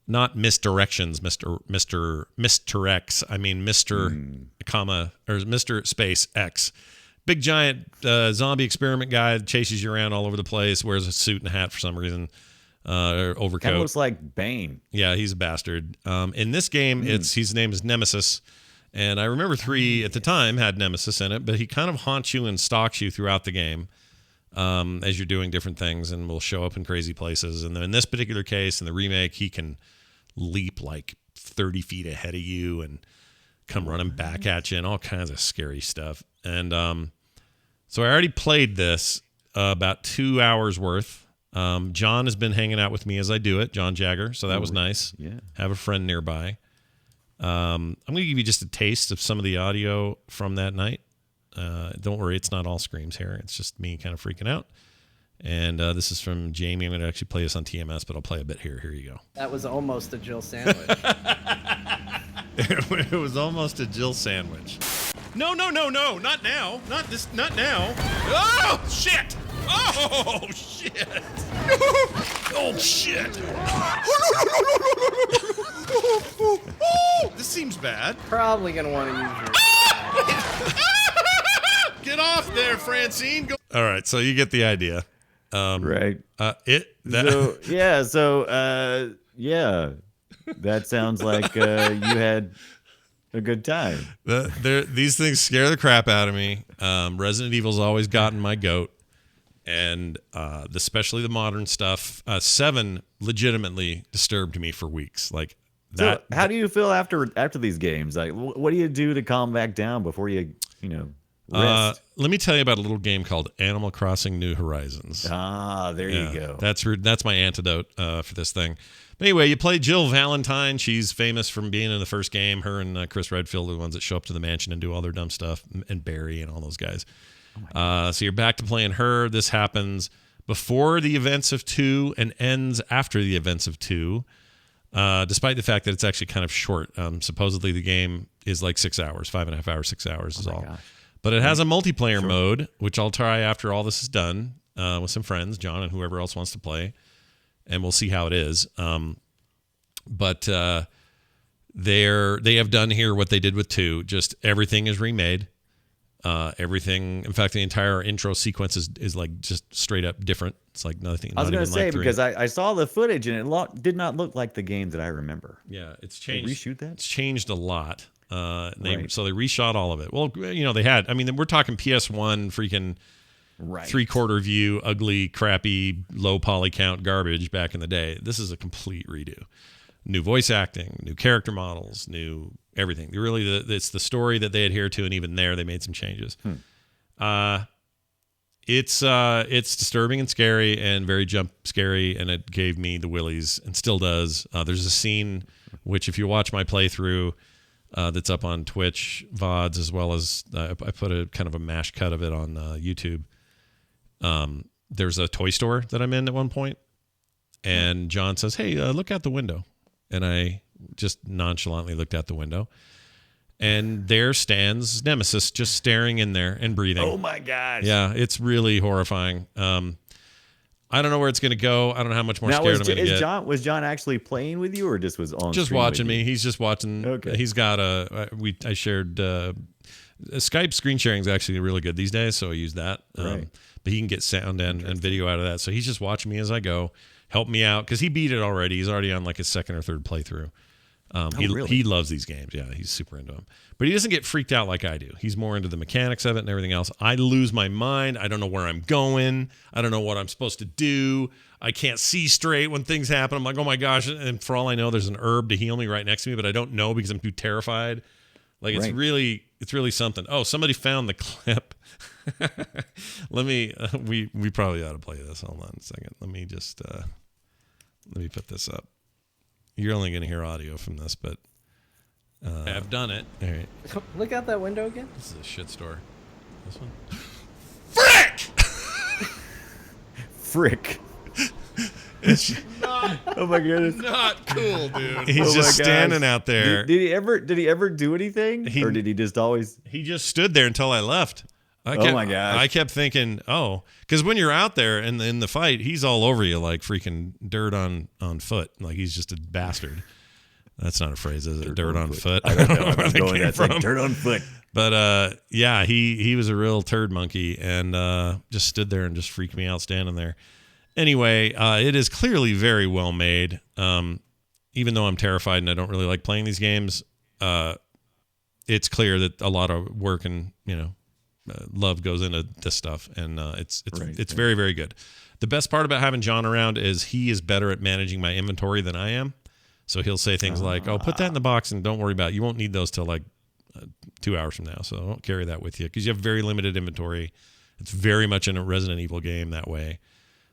not misdirections, Mr. X. I mean Mr. comma or Mr. space X. Big giant zombie experiment guy that chases you around all over the place, wears a suit and a hat for some reason, overcoat. Kind of looks like Bane. Yeah, he's a bastard. In this game, his name is Nemesis. And I remember 3 at the time had Nemesis in it, but he kind of haunts you and stalks you throughout the game as you're doing different things and will show up in crazy places. And then in this particular case, in the remake, he can leap like 30 feet ahead of you and come running back at you and all kinds of scary stuff. And so I already played this about 2 hours worth. John has been hanging out with me as I do it, John Jagger, so that was nice. Yeah. Have a friend nearby. I'm going to give you just a taste of some of the audio from that night. Don't worry, it's not all screams here. It's just me kind of freaking out. And this is from Jamie. I'm going to actually play this on TMS, but I'll play a bit here. Here you go. That was almost a Jill sandwich. It was almost a Jill sandwich. No, not now. Not now. Oh, shit! Oh, shit! Oh, shit! This seems bad. Probably gonna want to use your. Get off there, Francine. Go. All right, so you get the idea. Right. That sounds like you had a good time. These things scare the crap out of me. Resident Evil's always gotten my goat. And especially the modern stuff. 7 legitimately disturbed me for weeks. Like that. So how do you feel after these games? Like, what do you do to calm back down before you rest? Let me tell you about a little game called Animal Crossing New Horizons. There you go. That's my antidote for this thing. But anyway, you play Jill Valentine. She's famous from being in the first game. Her and Chris Redfield are the ones that show up to the mansion and do all their dumb stuff, and Barry and all those guys. So you're back to playing her. This happens before the events of 2 and ends after the events of 2, despite the fact that it's actually kind of short. Supposedly the game is like 6 hours, 5.5 hours, 6 hours is all. Gosh. But it has a multiplayer mode, which I'll try after all this is done with some friends, John and whoever else wants to play, and we'll see how it is. But they have done here what they did with 2. Just everything is remade. Everything, in fact, the entire intro sequence is like just straight up different. It's like nothing. I was going to say, like 3. because I saw the footage and it did not look like the game that I remember. Yeah, it's changed. Did they reshoot that? It's changed a lot. Right. So they reshot all of it. Well, they had. I mean, we're talking PS1 freaking Right. 3/4 view, ugly, crappy, low poly count garbage back in the day. This is a complete redo. New voice acting, new character models, new everything. It's the story that they adhere to, and even there they made some changes. It's disturbing and scary and very jump scary, and it gave me the willies and still does. There's a scene which, if you watch my playthrough, that's up on Twitch VODs, as well as I put a kind of a mash cut of it on YouTube. There's a toy store that I'm in at one point, and John says, "Hey, look out the window." And I just nonchalantly looked out the window, and there stands Nemesis just staring in there and breathing. Oh my gosh. Yeah, it's really horrifying. I don't know where it's going to go. I don't know how much more scared I'm going to get. Was John actually playing with you, or just was on? Just watching me. He's just watching. Okay. He's got I shared Skype screen sharing is actually really good these days, so I use that. Right. But he can get sound and video out of that. So he's just watching me as I go, help me out, because he beat it already. He's already on like his second or third playthrough. really? He loves these games. Yeah, he's super into them. But he doesn't get freaked out like I do. He's more into the mechanics of it and everything else. I lose my mind. I don't know where I'm going. I don't know what I'm supposed to do. I can't see straight when things happen. I'm like, oh my gosh. And for all I know, there's an herb to heal me right next to me, but I don't know because I'm too terrified. Like it's Right. really something. Oh, somebody found the clip. Let me we probably ought to play this. Hold on a second. Let me just let me put this up. You're only going to hear audio from this, but I've done it. All right. Look out that window again. This is a shit store. This one. Frick. It's Oh my goodness. not cool, dude. Oh He's my just gosh. standing out there. Did he ever do anything? He- or did he just always He just stood there until I left. my gosh. I kept thinking, because when you're out there and in the fight, he's all over you like freaking dirt on foot. Like he's just a bastard. That's not a phrase, is it? Dirt on foot. I don't know. where I'm that going came that's like from. dirt on foot. But yeah, he was a real turd monkey and just stood there and just freaked me out standing there. Anyway, it is clearly very well made. Even though I'm terrified and I don't really like playing these games, it's clear that a lot of work and love goes into this stuff, and it's very, very good. The best part about having John around is he is better at managing my inventory than I am. So he'll say things like, "Oh, put that in the box and don't worry about it. You won't need those till like 2 hours from now. So don't carry that with you because you have very limited inventory. It's very much in a Resident Evil game that way.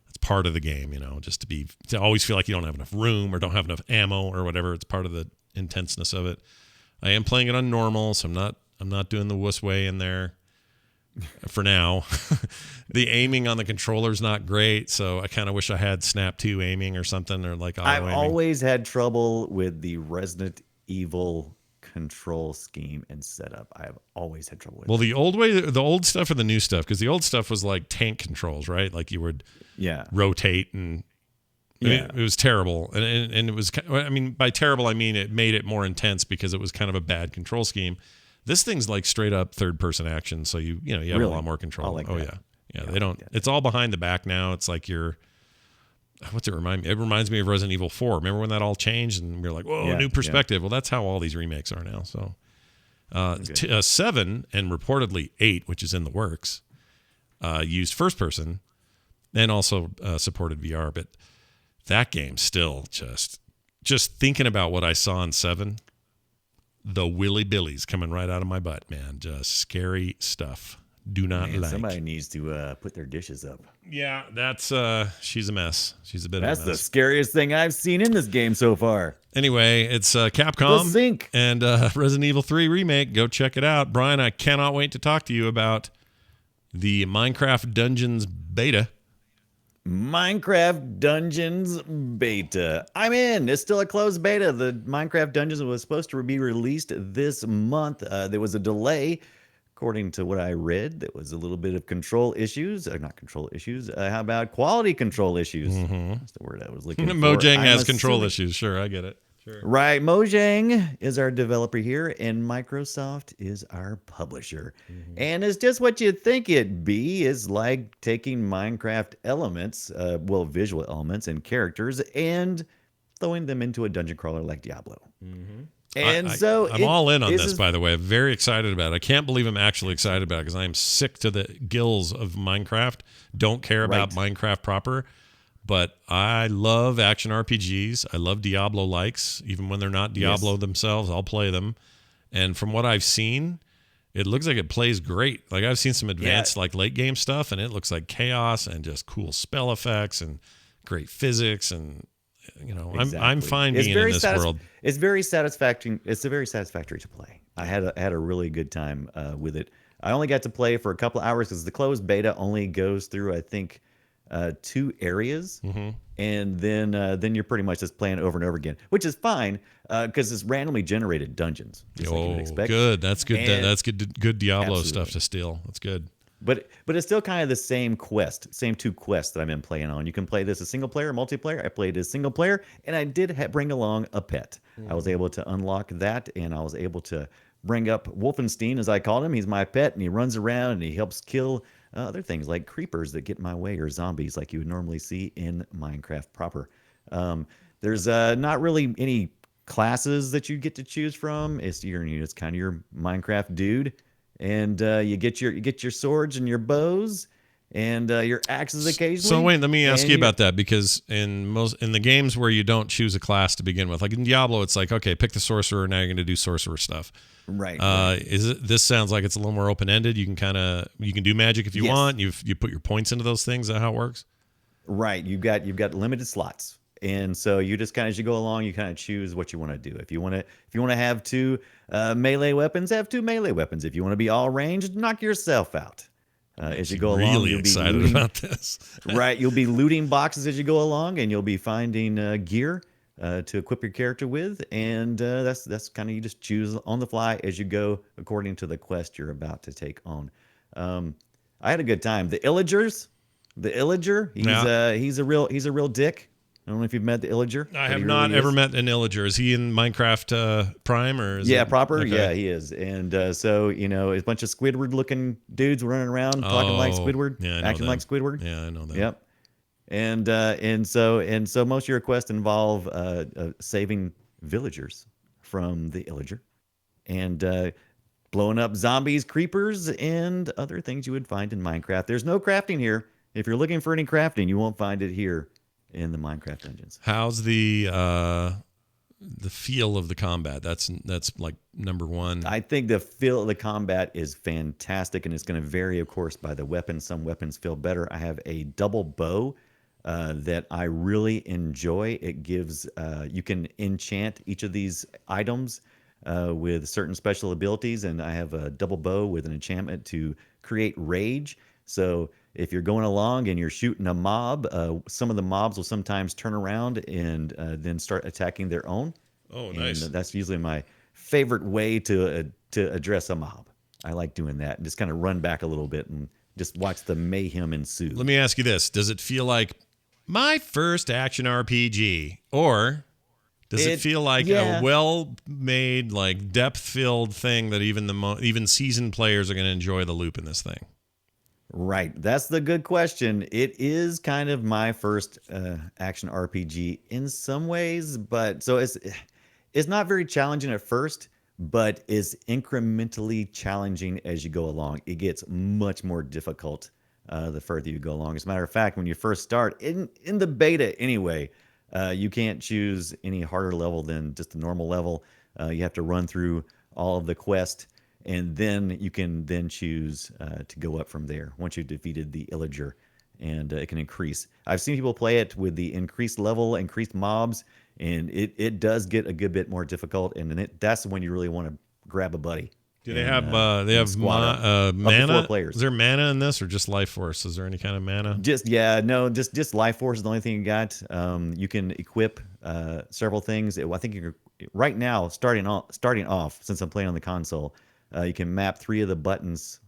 It's part of the game, just to always feel like you don't have enough room or don't have enough ammo or whatever. It's part of the intenseness of it. I am playing it on normal, so I'm not doing the wuss way in there for now. The aiming on the controller is not great, so I kind of wish I had Snap 2 aiming or something, or like auto I've aiming. always had trouble with the Resident Evil control scheme and setup. I've always had trouble with Well, the old stuff or the new stuff, because the old stuff was like tank controls, right? Like you would Yeah. rotate and I mean, Yeah. it was terrible. And it was, I mean, by terrible, I mean it made it more intense because it was kind of a bad control scheme. This thing's like straight up third person action. So you have Really? a lot more control. I like oh that. yeah. Yeah. They don't, it's all behind the back now. It's like what's it remind me? It reminds me of Resident Evil 4. Remember when that all changed and we were like, whoa, Yeah, new perspective. Well, that's how all these remakes are now. So 7 and reportedly 8, which is in the works, used first person and also supported VR. But that game still just thinking about what I saw in 7, the willy billies coming right out of my butt, man. Just scary stuff. Do not Man, like. somebody needs to put their dishes up. Yeah, that's she's a mess. She's a bit That's of a the mess. scariest thing I've seen in this game so far. Anyway, it's Capcom The Zinc. and Resident Evil 3 remake. Go check it out. Brian, I cannot wait to talk to you about the Minecraft Dungeons beta. Minecraft Dungeons beta. I'm in. It's still a closed beta. The Minecraft Dungeons was supposed to be released this month. There was a delay. According to what I read, there was a little bit of control issues. Not control issues. How about quality control issues? That's the word I was looking for. Mojang I'm has control assuming- issues. Sure, I get it. Sure. Right. Mojang is our developer here, and Microsoft is our publisher. And it's just what you'd think it'd be. Is like taking Minecraft elements, visual elements and characters, and throwing them into a dungeon crawler like Diablo. And I'm all in on this, by the way. I'm very excited about it. I can't believe I'm actually excited about it because I am sick to the gills of Minecraft. Don't care about Minecraft proper, but I love action RPGs. I love Diablo likes, even when they're not Diablo themselves. I'll play them. And from what I've seen, it looks like it plays great. Like I've seen some advanced like late game stuff, and it looks like chaos and just cool spell effects and great physics and I'm fine being in this world. It's very satisfactory. It's very satisfactory to play. I had a really good time with it. I only got to play for a couple of hours because the closed beta only goes through, I think, 2 areas, and then you're pretty much just playing over and over again, which is fine because it's randomly generated dungeons. Just like you would expect. Good. That's good. And- That's good Diablo Absolutely. stuff to steal. That's good. But it's still kind of the same same 2 quests that I've been playing on. You can play this as single player, multiplayer. I played as single player, and I did bring along a pet. I was able to unlock that, and I was able to bring up Wolfenstein, as I called him. He's my pet, and he runs around, and he helps kill other things like creepers that get in my way or zombies like you would normally see in Minecraft proper. There's not really any classes that you get to choose from. It's kind of your Minecraft dude, and you get your swords and your bows and your axes occasionally. So wait, let me ask and you about that, because in the games where you don't choose a class to begin with, like in Diablo, it's like, okay, pick the sorcerer. Now you're going to do sorcerer stuff. Right. This sounds like it's a little more open ended. You can do magic if you Yes. want. You put your points into those things. Is that how it works? Right. You've got limited slots. And so you just kind of, as you go along, you kind of choose what you want to do. If you want to have two melee weapons, have two melee weapons. If you want to be all ranged, knock yourself out. As you go along, Really you'll be excited looting, about this. right. You'll be looting boxes as you go along, and you'll be finding gear to equip your character with. And that's kind of, you just choose on the fly as you go according to the quest you're about to take on. I had a good time. The Illager, he's a real dick. I don't know if you've met the Illager. I but have he not really ever is. met an Illager. Is he in Minecraft Prime or is Yeah, it proper. Okay. Yeah, he is. And so, a bunch of Squidward-looking dudes running around talking like Squidward, yeah, I know acting them. like Squidward. Yeah, I know that. Yep. And so most of your quests involve saving villagers from the Illager, and blowing up zombies, creepers, and other things you would find in Minecraft. There's no crafting here. If you're looking for any crafting, you won't find it here in the Minecraft dungeons. How's the feel of the combat? That's like number one. I think the feel of the combat is fantastic, and it's going to vary, of course, by the weapon. Some weapons feel better. I have a double bow that I really enjoy. It gives you can enchant each of these items with certain special abilities, and I have a double bow with an enchantment to create rage. So if you're going along and you're shooting a mob, some of the mobs will sometimes turn around and then start attacking their own. Oh, nice. And that's usually my favorite way to address a mob. I like doing that and just kind of run back a little bit and just watch the mayhem ensue. Let me ask you this. Does it feel like my first action RPG, or does it feel like yeah. a well-made, like depth-filled thing that even seasoned players are going to enjoy the loop in this thing? Right. That's the good question. It is kind of my first action RPG in some ways, but so it's not very challenging at first, but is incrementally challenging as you go along. It gets much more difficult the further you go along. As a matter of fact, when you first start in the beta anyway, you can't choose any harder level than just the normal level. You have to run through all of the quest, and then you can then choose to go up from there once you've defeated the Illager, and it can increase. I've seen people play it with the increased level, increased mobs, and it does get a good bit more difficult, and then that's when you really want to grab a buddy. Do they have mana? 4 players. Is there mana in this, or just life force? Is there any kind of mana? Just life force is the only thing you got. You can equip several things. I think you're right now starting off since I'm playing on the console. You can map 3 of the buttons,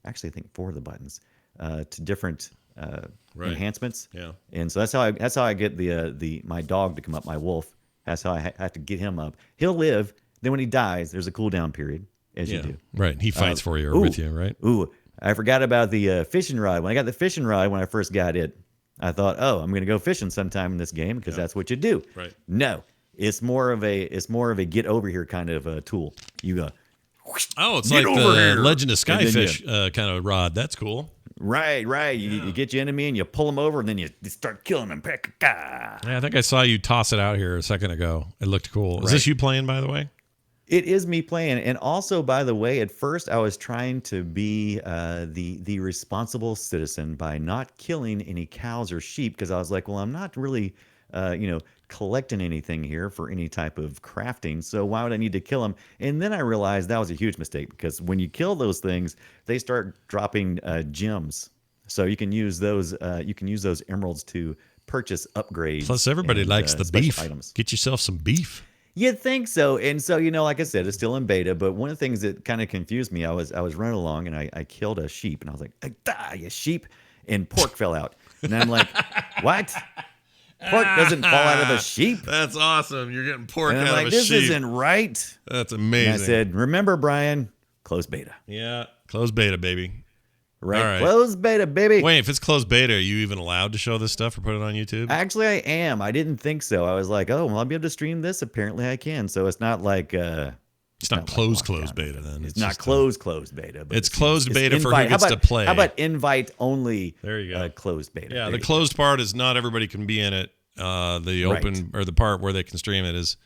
actually I think 4 of the buttons, to different enhancements. Yeah. And so that's how I get my dog to come up, my wolf. That's how I have to get him up. He'll live. Then when he dies, there's a cooldown period, as you do. Right. He fights for you or with you, right? Ooh, I forgot about the fishing rod. When I got the fishing rod when I first got it, I thought, oh, I'm going to go fishing sometime in this game because that's what you do. Right. No, it's more of a get over here kind of tool. You go. Oh, it's Get like over the here. Legend of And then Skyfish kind of rod. That's cool. Right. You get your enemy and you pull them over and then you start killing them. Yeah, I think I saw you toss it out here a second ago. It looked cool. Is this you playing, by the way? It is me playing. And also, by the way, at first I was trying to be the responsible citizen by not killing any cows or sheep because I was like, well, I'm not really, collecting anything here for any type of crafting. So why would I need to kill them? And then I realized that was a huge mistake because when you kill those things, they start dropping gems. So you can use those. You can use those emeralds to purchase upgrades. Plus, everybody and, likes the special beef. items. Get yourself some beef. You'd think so. And so, like I said, it's still in beta, but one of the things that kind of confused me, I was running along and I killed a sheep and I was like, ah, you sheep, and pork fell out. And I'm like, what? Pork doesn't fall out of a sheep. That's awesome. You're getting pork And I'm out like, of a this sheep. isn't right. That's amazing. And I said, remember, Brian, close beta. yeah, close beta, baby. Right. All right. Closed beta, baby. Wait, if it's closed beta, are you even allowed to show this stuff or put it on YouTube? Actually, I am. I didn't think so. I was like, oh, well, I'll be able to stream this. Apparently, I can. So it's not like It's not closed beta then. It's not just, closed beta. But it's closed beta for who invite. gets to play. How about invite only? There you go. Closed beta. Yeah, There the you go. closed part is not everybody can be in it. The open or the part where they can stream it is,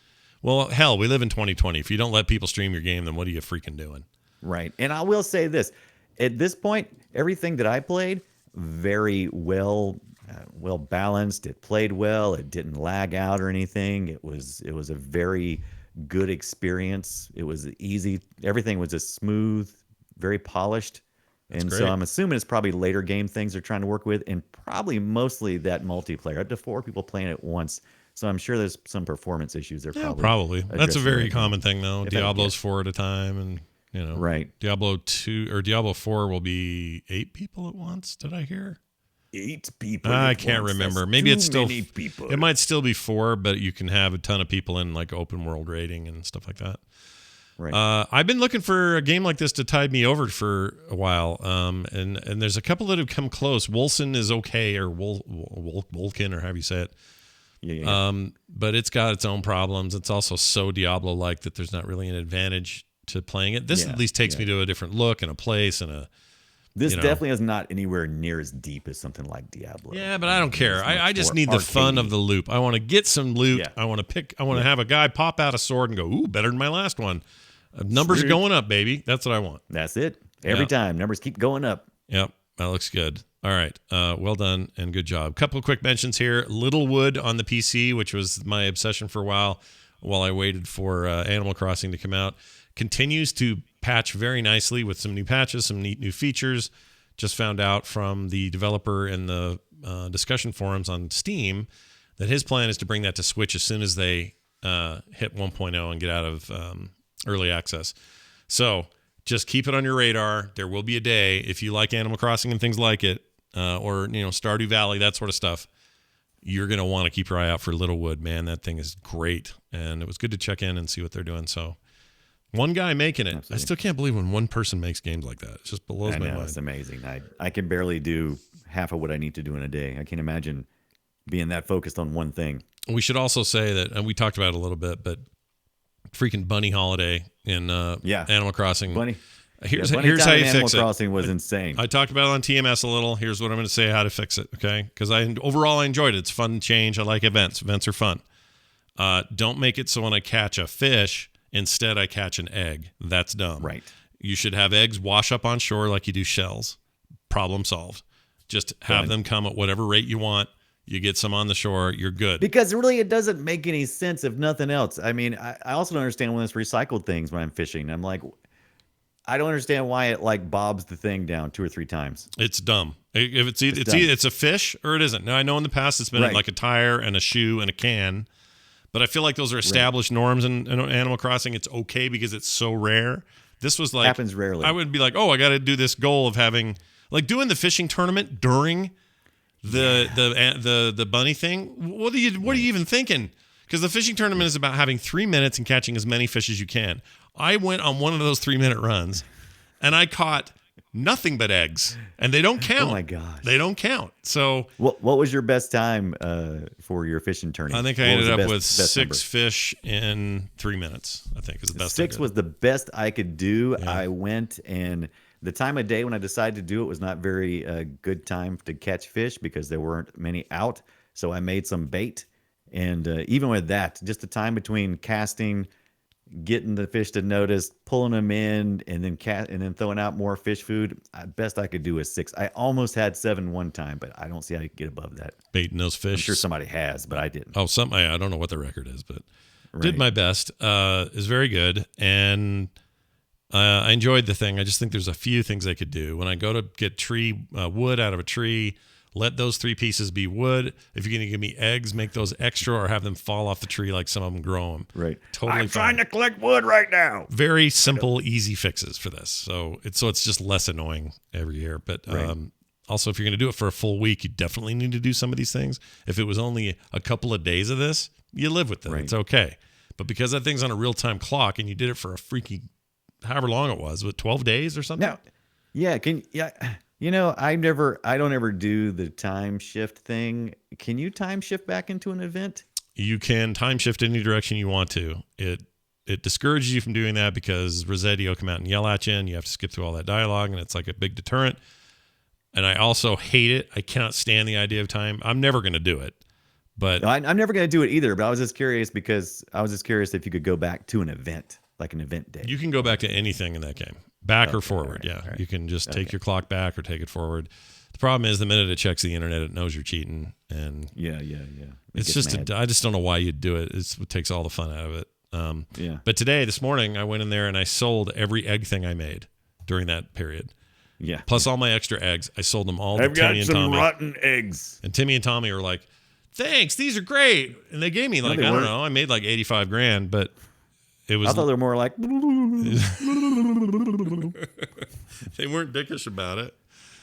well, hell, we live in 2020. If you don't let people stream your game, then what are you freaking doing? Right. And I will say this: at this point, everything that I played, very well balanced. It played well. It didn't lag out or anything. It was a very good experience. It was easy. Everything was just smooth, very polished. And so great. I'm assuming it's probably later game things they're trying to work with, and probably mostly that multiplayer, up to 4 people playing at once. So I'm sure there's some performance issues they're Probably. That's a addressing very right now. common thing, though. If I Diablo's guess. 4 at a time, and Right. Diablo 2 or Diablo 4 will be 8 people at once. Did I hear? 8 people. I at can't once. remember. That's Maybe too it's still many people. It might still be 4, but you can have a ton of people in like open world rating and stuff like that. Right. I've been looking for a game like this to tide me over for a while, and there's a couple that have come close. Wolcen is okay, or Wolken, or however you say it. Yeah. But it's got its own problems. It's also so Diablo-like that there's not really an advantage to playing it. This Yeah, at least takes me to a different look and a place and a. This you know. definitely is not anywhere near as deep as something like Diablo. Yeah, but I don't care. It's I much just more need the fun arcadey. of the loop. I want to get some loot. Yeah. I want to have a guy pop out a sword and go, ooh, better than my last one. Numbers are Sweet. going up, baby. That's what I want. That's it. Every Yeah. time numbers keep going up. Yep, that looks good. All right, well done and good job. Couple of quick mentions here. Littlewood on the PC, which was my obsession for a while I waited for Animal Crossing to come out, continues to patch very nicely with some new patches, some neat new features. Just found out from the developer in the discussion forums on Steam that his plan is to bring that to Switch as soon as they hit 1.0 and get out of early access. So just keep it on your radar. There will be a day, if you like Animal Crossing and things like it, or Stardew Valley, that sort of stuff, you're going to want to keep your eye out for Littlewood, man. That thing is great. And it was good to check in and see what they're doing. So one guy making it. Absolutely. I still can't believe when one person makes games like that. It just blows I my know, mind. it's amazing. I can barely do half of what I need to do in a day. I can't imagine being that focused on one thing. We should also say that, and we talked about it a little bit, but freaking Bunny Holiday in Animal Crossing. Bunny. Here's Bunny how time in you Animal fix it. Crossing was insane. I talked about it on TMS a little. Here's what I'm going to say how to fix it, okay? Because overall I enjoyed it. It's fun change. I like events. Events are fun. Don't make it so when I catch a fish, instead I catch an egg. That's dumb. Right. You should have eggs wash up on shore like you do shells. Problem solved. Just have Done. them come at whatever rate you want. You get some on the shore, you're good. Because really, it doesn't make any sense if nothing else. I mean, I also don't understand when it's recycled things when I'm fishing. I'm like, I don't understand why it like bobs the thing down 2 or 3 times. It's dumb. If it's either dumb. it's a fish or it isn't. Now I know in the past it's been Right. like a tire and a shoe and a can, but I feel like those are established norms in Animal Crossing. It's okay because it's so rare. This was like Happens rarely. I would be like, oh, I got to do this goal of having like doing the fishing tournament during the bunny thing. What are you even thinking? Because the fishing tournament is about having 3 minutes and catching as many fish as you can. I went on one of those 3-minute runs, and I caught nothing but eggs, and they don't count. Oh my gosh. They don't count. So What was your best time for your fishing tournament? I think I What was ended the up best- with best 6 number? fish in 3 minutes. I think is the best. I 6 did. was the best I could do. Yeah. I went, and the time of day when I decided to do it was not very good time to catch fish because there weren't many out. So I made some bait, and even with that, just the time between casting, getting the fish to notice, pulling them in, and then throwing out more fish food. Best I could do is 6. I almost had 7 one time, but I don't see how you get above that. baiting those I'm fish. sure somebody has, but I didn't. Oh, I don't know what the record is, but Right. did my best. Is very good, and I enjoyed the thing. I just think there's a few things I could do. When I go to get wood out of a tree, let those 3 pieces be wood. If you're going to give me eggs, make those extra or have them fall off the tree like some of them grow them. Right. Totally I'm fine. trying to collect wood right now. Very simple, easy fixes for this. So it's just less annoying every year. But Right. also, if you're going to do it for a full week, you definitely need to do some of these things. If it was only a couple of days of this, you live with it. Right. It's okay. But because that thing's on a real-time clock and you did it for a freaking however long it was, 12 days or something? Now, yeah, I don't ever do the time shift thing. Can you time shift back into an event? You can time shift any direction you want to. It discourages you from doing that because Rossetti will come out and yell at you, and you have to skip through all that dialogue, and it's like a big deterrent. And I also hate it. I cannot stand the idea of time. I'm never going to do it. But I'm never going to do it either. But I was just curious if you could go back to an event, like an event day. you can go back to anything in that game, back or forward. all right, Yeah, all right. you can just take your clock back or take it forward. The problem is the minute it checks the internet, it knows you're cheating, and Yeah. it's just I just don't know why you'd do it. It takes all the fun out of it. Yeah. But this morning, I went in there and I sold every egg thing I made during that period. Yeah. Plus all my extra eggs. I sold them all to I've got Timmy and some Tommy. rotten eggs. And Timmy and Tommy were like, thanks, these are great. And they gave me like, they I don't weren't. know, I made like 85 grand, but it was, I thought they were more like. they weren't dickish about it.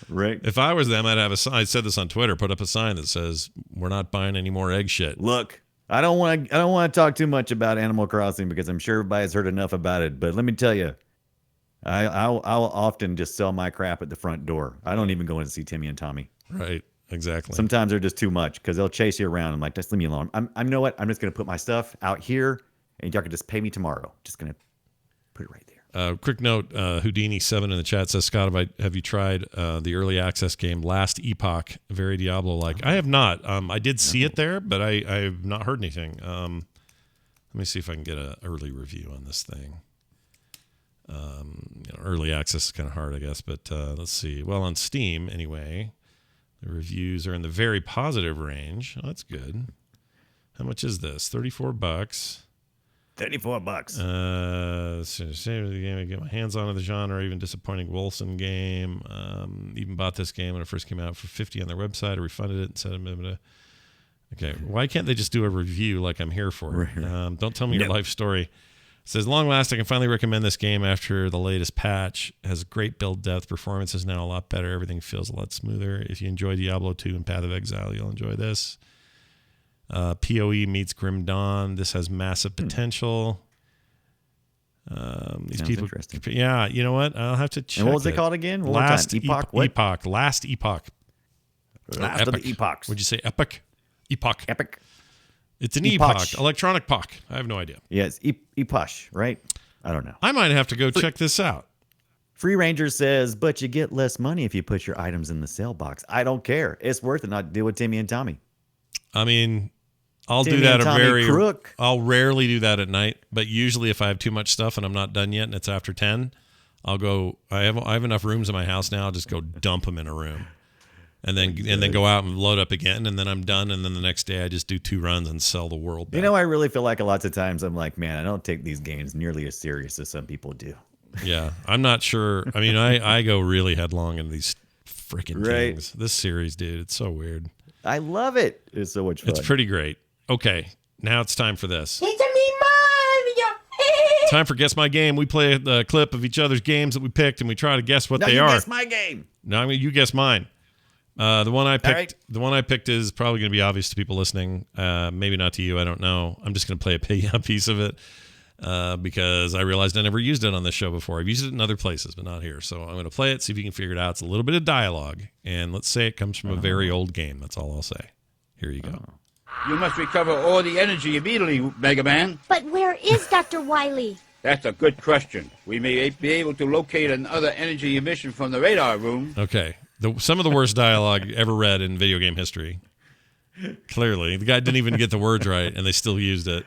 Right. If I was them, I'd have a sign. I said this on Twitter, put up a sign that says, we're not buying any more egg shit. Look, I don't want to talk too much about Animal Crossing because I'm sure everybody's heard enough about it. But let me tell you, I'll often just sell my crap at the front door. I don't even go in and see Timmy and Tommy. Right. Exactly. Sometimes they're just too much because they'll chase you around. I'm like, just leave me alone. You know what? I'm just going to put my stuff out here and y'all can just pay me tomorrow. Just going to put it right there. Quick note, Houdini7 in the chat says, Scott, have you tried the early access game Last Epoch, very Diablo-like? I have not. I did see it there, but I have not heard anything. Let me see if I can get an early review on this thing. Early access is kind of hard, I guess, but let's see. Well, on Steam, anyway, the reviews are in the very positive range. Oh, that's good. How much is this? $34. $34. Same as the game I get my hands on in the genre, even disappointing Wilson game. Even bought this game when it first came out for $50 on their website. I refunded it and said, okay, why can't they just do a review like I'm here for? Right. Don't tell me your life story. It says, long last, I can finally recommend this game after the latest patch. It has great build depth. Performance is now a lot better. Everything feels a lot smoother. If you enjoy Diablo 2 and Path of Exile, you'll enjoy this. PoE meets Grim Dawn. This has massive potential. These Sounds people, interesting. yeah. You know what? I'll have to check. And what was it called again? One more Last time. Epoch. What? Epoch. Last Epoch. Last of the epochs. Would you say epic? Epoch. Epic. It's an Epoch. epoch. Electronic poch. I have no idea. Yes, Epoch, right? I don't know. I might have to go check this out. Free Ranger says, but you get less money if you put your items in the sale box. I don't care. It's worth it not to deal with Timmy and Tommy. I mean, I'll Timmy do that and Tommy Crook. I'll rarely do that at night, but usually if I have too much stuff and I'm not done yet and it's after 10, I'll go. I have enough rooms in my house now. I'll just go dump them in a room, and then go out and load up again, and then I'm done. And then the next day I just do 2 runs and sell the world back. I really feel like lots of times I'm like, man, I don't take these games nearly as serious as some people do. Yeah, I'm not sure. I mean, I go really headlong in these freaking Right. things. This series, dude, it's so weird. I love it. It's so much fun. It's pretty great. Okay, now it's time for this. It's a me Mario. Time for Guess My Game. We play a clip of each other's games that we picked, and we try to guess what Now they you are. guess my game. No, I mean, you guess mine. The one I picked. right. The one I picked is probably going to be obvious to people listening. Maybe not to you. I don't know. I'm just going to play a piece of it because I realized I never used it on this show before. I've used it in other places, but not here. So I'm going to play it. See if you can figure it out. It's a little bit of dialogue, and let's say it comes from a very old game. That's all I'll say. Here you go. You must recover all the energy immediately, Mega Man. But where is Dr. Wily? That's a good question. We may be able to locate another energy emission from the radar room. Okay. Some of the worst dialogue ever read in video game history. Clearly, the guy didn't even get the words right, and they still used it.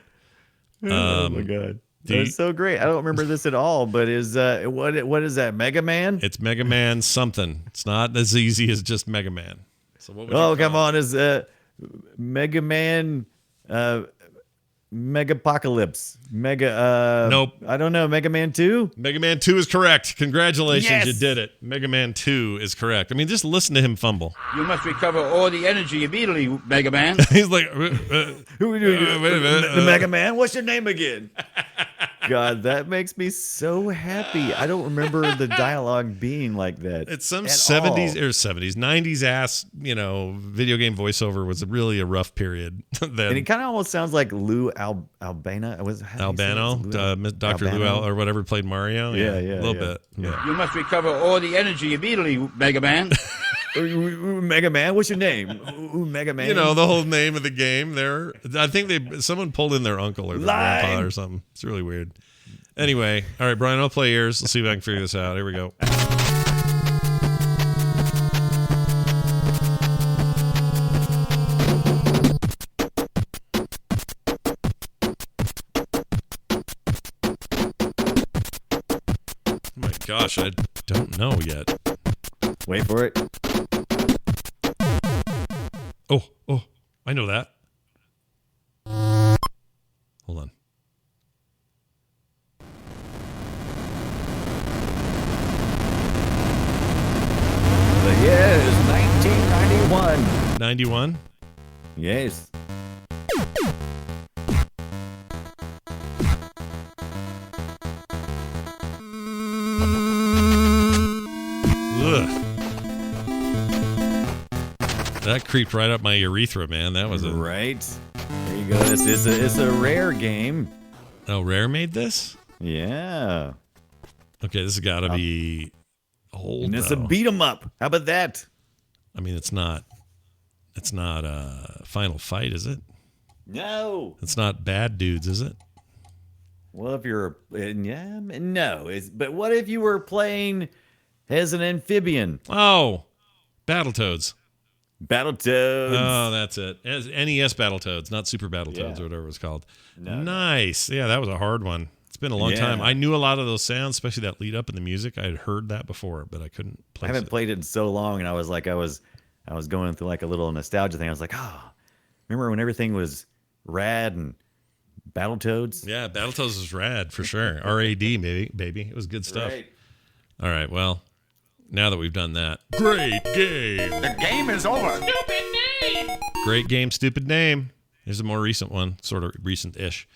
Oh my god, you- that's so great. I don't remember this at all. But is what is that? Mega Man? It's Mega Man something. It's not as easy as just Mega Man. So what would you Oh call come it? on, is Mega Man? Megapocalypse. Nope. I don't know. Mega Man 2? Mega Man 2 is correct. Congratulations, Yes! you did it. Mega Man 2 is correct. I mean, just listen to him fumble. You must recover all the energy immediately, Mega Man. He's like, Who are you? wait a minute, The Mega Man? What's your name again? God, that makes me so happy. I don't remember the dialogue being like that. It's some at 70s all. or 70s, 90s ass, video game voiceover was really a rough period. Then And it kind of almost sounds like Lou Albano. Albano, Dr. Lou or whatever played Mario. Yeah, a little yeah. bit. Yeah. You must recover all the energy immediately, Mega Man. Ooh, Mega Man, what's your name? Ooh, Mega Man. The whole name of the game there. I think someone pulled in their uncle or their grandpa or something. It's really weird. Anyway, all right, Brian, I'll play yours. Let's see if I can figure this out. Here we go. Oh my gosh, I don't know yet. Wait for it. Oh, I know that. Hold on. The year is 1991. 91? Yes. Ugh. That creeped right up my urethra, man. That was a... Right. There you go. It's a rare game. Oh, Rare made this? Yeah. Okay, this has got to be old, And it's though. a beat 'em up. How about that? I mean, it's not Final Fight, is it? No. It's not Bad Dudes, is it? Well, if you're no. But what if you were playing as an amphibian? Oh, Battletoads. Battletoads. Oh, that's it. NES Battletoads, not Super Battletoads Yeah. or whatever it was called. No. Nice. Yeah, that was a hard one. It's been a long Yeah. time. I knew a lot of those sounds, especially that lead up in the music. I had heard that before, but I couldn't I place haven't it. played it in so long, and I was going through like a little nostalgia thing. I was like, remember when everything was rad and Battletoads? Yeah, Battletoads was rad for sure. RAD, baby. It was good stuff. Right. All right, well, now that we've done that, great game. The game is over. Great game, stupid name. Here's a more recent one, sort of recent-ish.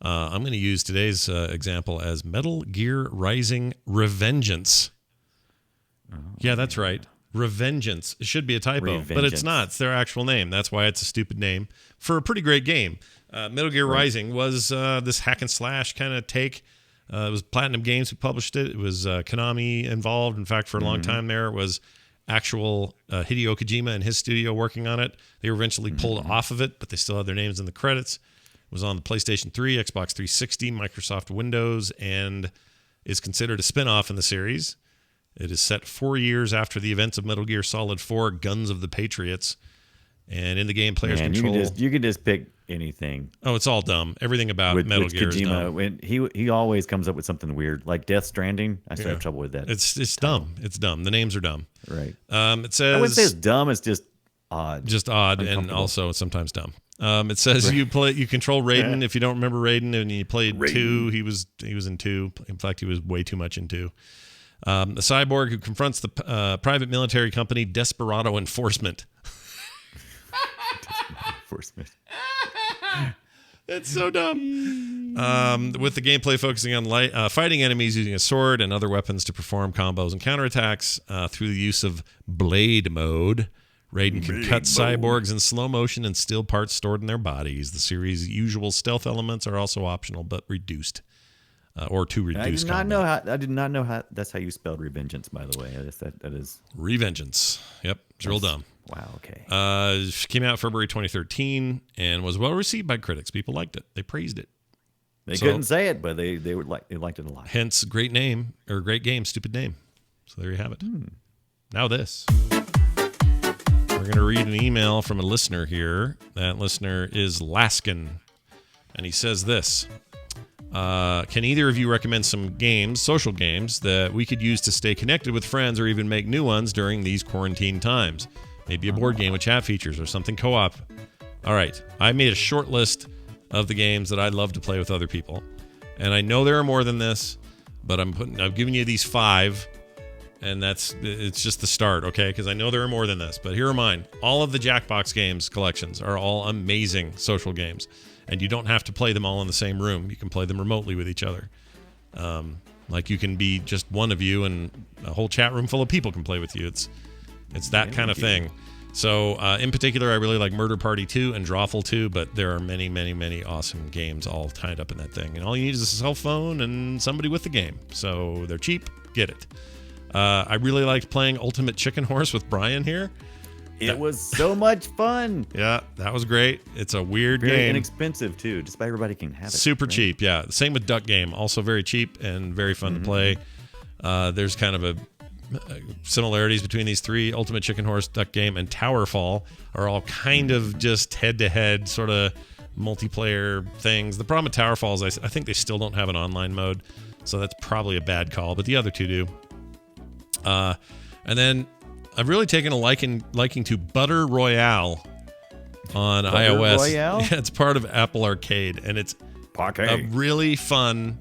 I'm going to use today's example as Metal Gear Rising Revengeance. Yeah, that's right. Revengeance. It should be a typo, but it's Revengeance. not. It's their actual name. That's why it's a stupid name for a pretty great game. Metal Gear Rising was this hack and slash kind of take. It was Platinum Games who published it. It was Konami involved. In fact, for a long time there, it was actual Hideo Kojima and his studio working on it. They were eventually pulled off of it, but they still had their names in the credits. It was on the PlayStation 3, Xbox 360, Microsoft Windows, and is considered a spin-off in the series. It is set 4 years after the events of Metal Gear Solid 4, Guns of the Patriots. And in the game, players Man, control... you could just pick anything. Oh, it's all dumb. Everything about Metal Gear is dumb. Kojima. When he always comes up with something weird, like Death Stranding. I still have trouble with that. It's dumb. It's dumb. The names are dumb. Right. It says... I wouldn't say it's dumb. It's just odd. Just odd and Uncomfortable. also sometimes dumb. It says you control Raiden. If you don't remember Raiden and you played Raiden. 2, he was in 2. In fact, he was way too much in 2. A cyborg who confronts the private military company Desperado Enforcement. Enforcement. That's so dumb. With the gameplay focusing on fighting enemies using a sword and other weapons to perform combos and counterattacks through the use of blade mode. Raiden can cut cyborgs in slow motion and steal parts stored in their bodies. The series' usual stealth elements are also optional, but reduced. Or to reduce I combat. did not know how that's how you spelled revengeance, by the way. I guess that is Revengeance. Yep, it's real dumb. wow, okay. Came out February 2013 and was well received by critics. People liked it. They praised it. They so- couldn't say it, but they liked it a lot. Hence, great name or great game, stupid name. So there you have it. Now this. We're going to read an email from a listener here. That listener is Laskin. And he says this. Can either of you recommend some games, social games, that we could use to stay connected with friends or even make new ones during these quarantine times? Maybe a board game with chat features or something co-op. All right. I made a short list of the games that I'd love to play with other people. And I know there are more than this, but I've given you these 5, and it's just the start, okay? Because I know there are more than this, but here are mine. All of the Jackbox games collections are all amazing social games. and you don't have to play them all in the same room. You can play them remotely with each other. Like you can be just one of you, and a whole chat room full of people can play with you. It's that kind of thing. So in particular, I really like Murder Party 2 and Drawful 2, but there are many, many, many awesome games all tied up in that thing. And all you need is a cell phone and somebody with the game. So they're cheap. Get it. I really liked playing Ultimate Chicken Horse with Brian here. It was so much fun. Yeah, that was great. It's a weird Very game. inexpensive, too. Just about everybody can have it. Super right? cheap, yeah. Same with Duck Game. Also very cheap and very fun to play. There's kind of a similarities between these three. Ultimate Chicken Horse, Duck Game, and Towerfall are all kind of just head-to-head sort of multiplayer things. The problem with Towerfall is I think they still don't have an online mode, so that's probably a bad call, but the other two do. And then I've really taken a liking to Butter Royale on iOS. Royale? Yeah, it's part of Apple Arcade, and it's a really fun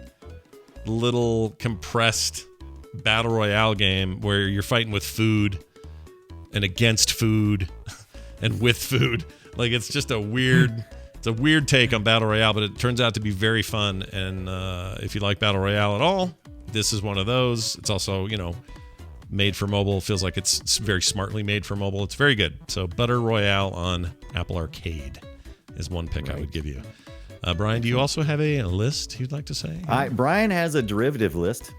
little compressed battle royale game where you're fighting with food and against food and with food. Like, it's just a weird take on battle royale, but it turns out to be very fun. And if you like battle royale at all, this is one of those. It's also, made for mobile. Feels like it's very smartly made for mobile. It's very good. So Butter Royale on Apple Arcade is one pick I would give you. Brian, do you also have a list you'd like to say? Brian has a derivative list.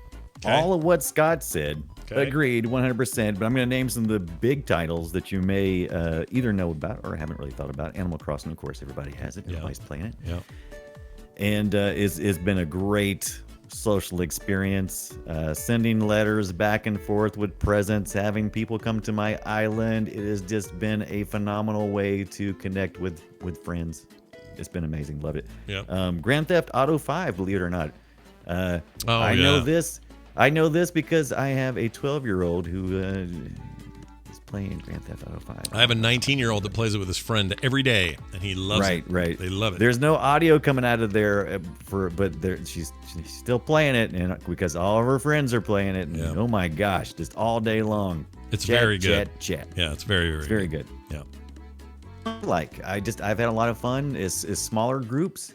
Okay. All of what Scott said. Okay. Agreed, 100%. But I'm going to name some of the big titles that you may either know about or haven't really thought about. Animal Crossing, of course, everybody has it. Everybody's playing it. Yeah. And it's been a great social experience. Sending letters back and forth with presents, having people come to my island. It has just been a phenomenal way to connect with friends. It's been amazing. Loved it. Yeah. Grand Theft Auto 5, believe it or not. I know this. I know this because I have a 12-year-old who is playing Grand Theft Auto 5. I have a 19-year-old that plays it with his friend every day, and he loves it. Right. They love it. There's no audio coming out of there she's still playing it, and because all of her friends are playing it, and oh my gosh, just all day long. It's very good. Chat. Yeah, it's very, very, Very good. Yeah. I've had a lot of fun. It's smaller groups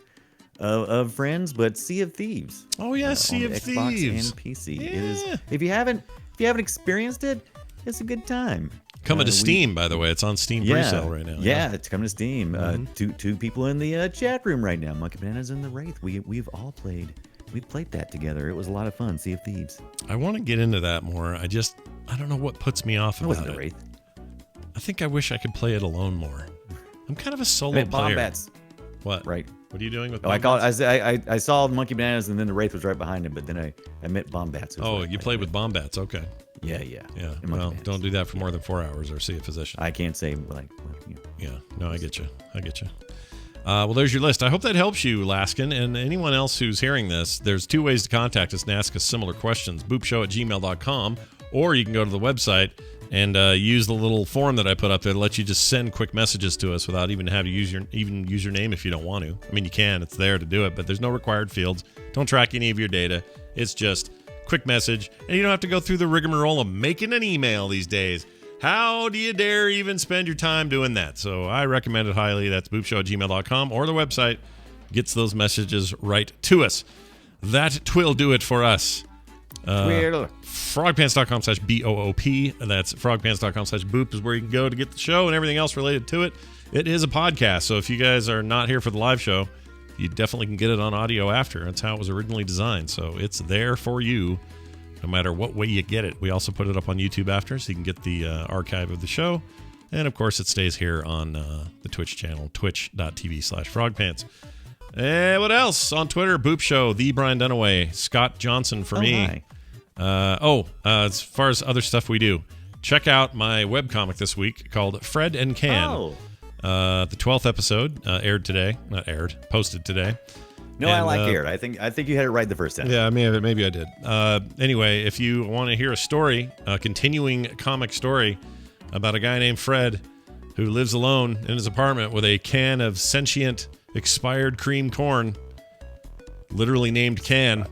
of friends, but Sea of Thieves. Oh yeah, Sea on of Xbox Thieves and PC. Yeah. It is. If you haven't experienced it, it's a good time. Coming to Steam, by the way. It's on Steam pre-sale right now. Yeah, it's coming to Steam. Two people in the chat room right now. Monkey Bananas and the Wraith. We've all played. We played that together. It was a lot of fun. Sea of Thieves. I want to get into that more. I don't know what puts me off It about wasn't it. the Wraith. I think I wish I could play it alone more. I'm kind of a solo player. Bombats. What? Right. What are you doing with Oh, Bombats? I saw Monkey Bananas and then the Wraith was right behind him, but then I meant Bombats. Oh, you played with Bombats. Okay. Yeah. Yeah. And Monkey Well, Bananas. don't do that for more than 4 hours or see a physician. I can't say Yeah. No, I get you. Well, there's your list. I hope that helps you, Laskin, and anyone else who's hearing this. There's two ways to contact us and ask us similar questions. boopshow@gmail.com, or you can go to the website and use the little form that I put up there to let you just send quick messages to us without even having to use your name if you don't want to. I mean, you can. It's there to do it, but there's no required fields. Don't track any of your data. It's just quick message, and you don't have to go through the rigmarole of making an email these days. How do you dare even spend your time doing that? So I recommend it highly. That's boopshow@gmail.com, or the website gets those messages right to us. That twill do it for us. Frogpants.com/BOOP. That's frogpants.com/boop is where you can go to get the show and everything else related to it. It is a podcast, so if you guys are not here for the live show, you definitely can get it on audio after. That's how it was originally designed, so it's there for you no matter what way you get it. We also put it up on YouTube after, so you can get the archive of the show. And, of course, it stays here on the Twitch channel, twitch.tv/frogpants. What else? On Twitter, Boop Show, The Brian Dunaway, Scott Johnson for me. As far as other stuff we do, check out my webcomic this week called Fred and Can. The 12th episode posted today. No, I like aired. I think you had it right the first time. Yeah, maybe I did. Anyway, if you want to hear a story, a continuing comic story about a guy named Fred who lives alone in his apartment with a can of sentient expired cream corn, literally named Can,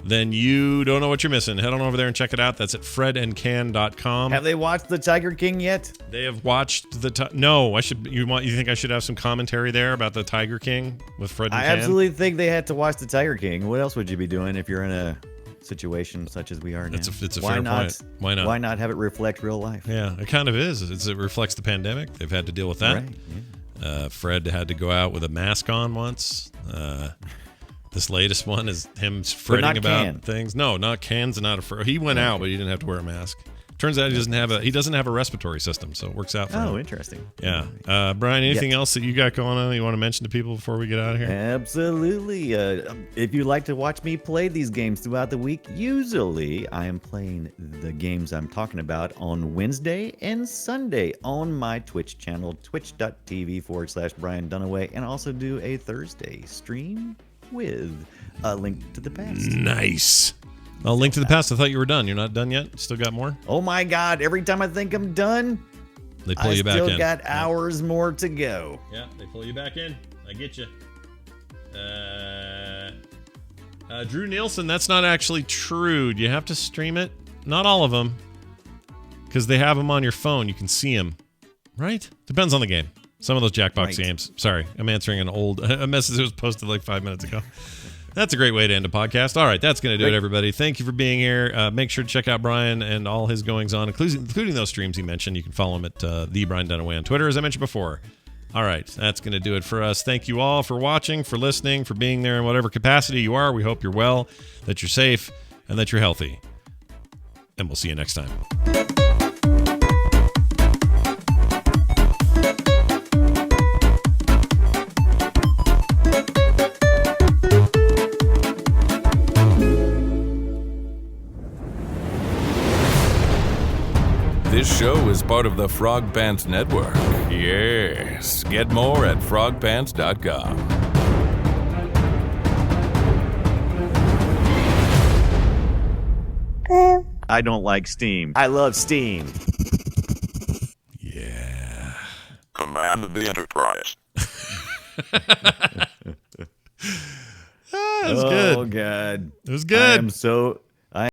then you don't know what you're missing. Head on over there and check it out. That's at fredandcan.com. Have they watched The Tiger King yet? They have watched no. You think I should have some commentary there about the Tiger King with Fred and I Can? absolutely think they had to watch The Tiger King. What else would you be doing if you're in a situation such as we are now? It's a fair point. Why not? Why not have it reflect real life? Yeah, it kind of is. It reflects the pandemic. They've had to deal with that. Right, yeah. Fred had to go out with a mask on once. This latest one is him fretting about Can. things. No, not Can's not a. He went out, but he didn't have to wear a mask. Turns out he doesn't have a respiratory system, so it works out for him. Oh, interesting. Yeah. Brian, anything else that you got going on that you want to mention to people before we get out of here? Absolutely. If you like to watch me play these games throughout the week, usually I am playing the games I'm talking about on Wednesday and Sunday on my Twitch channel, twitch.tv/Brian Dunaway, and also do a Thursday stream with a Link to the Past. Nice. Oh, Link to the Past. I thought you were done. You're not done yet? Still got more? Oh my God, every time I think I'm done, They pull I you back still in. got hours more to go. Yeah, they pull you back in. I get you. Drew Nielsen, that's not actually true. Do you have to stream it? Not all of them. Because they have them on your phone. You can see them. Right? Depends on the game. Some of those Jackbox games. Sorry, I'm answering a message that was posted like 5 minutes ago. That's a great way to end a podcast. All right, that's going to do it, everybody. Thank you for being here. Make sure to check out Brian and all his goings-on, including those streams he mentioned. You can follow him at the Brian Dunaway on Twitter, as I mentioned before. All right, that's going to do it for us. Thank you all for watching, for listening, for being there in whatever capacity you are. We hope you're well, that you're safe, and that you're healthy. And we'll see you next time. This show is part of the Frog Pants Network. Yes. Get more at frogpants.com. I don't like Steam. I love Steam. Yeah. Command the Enterprise. That was good. Oh, God. It was good. I am so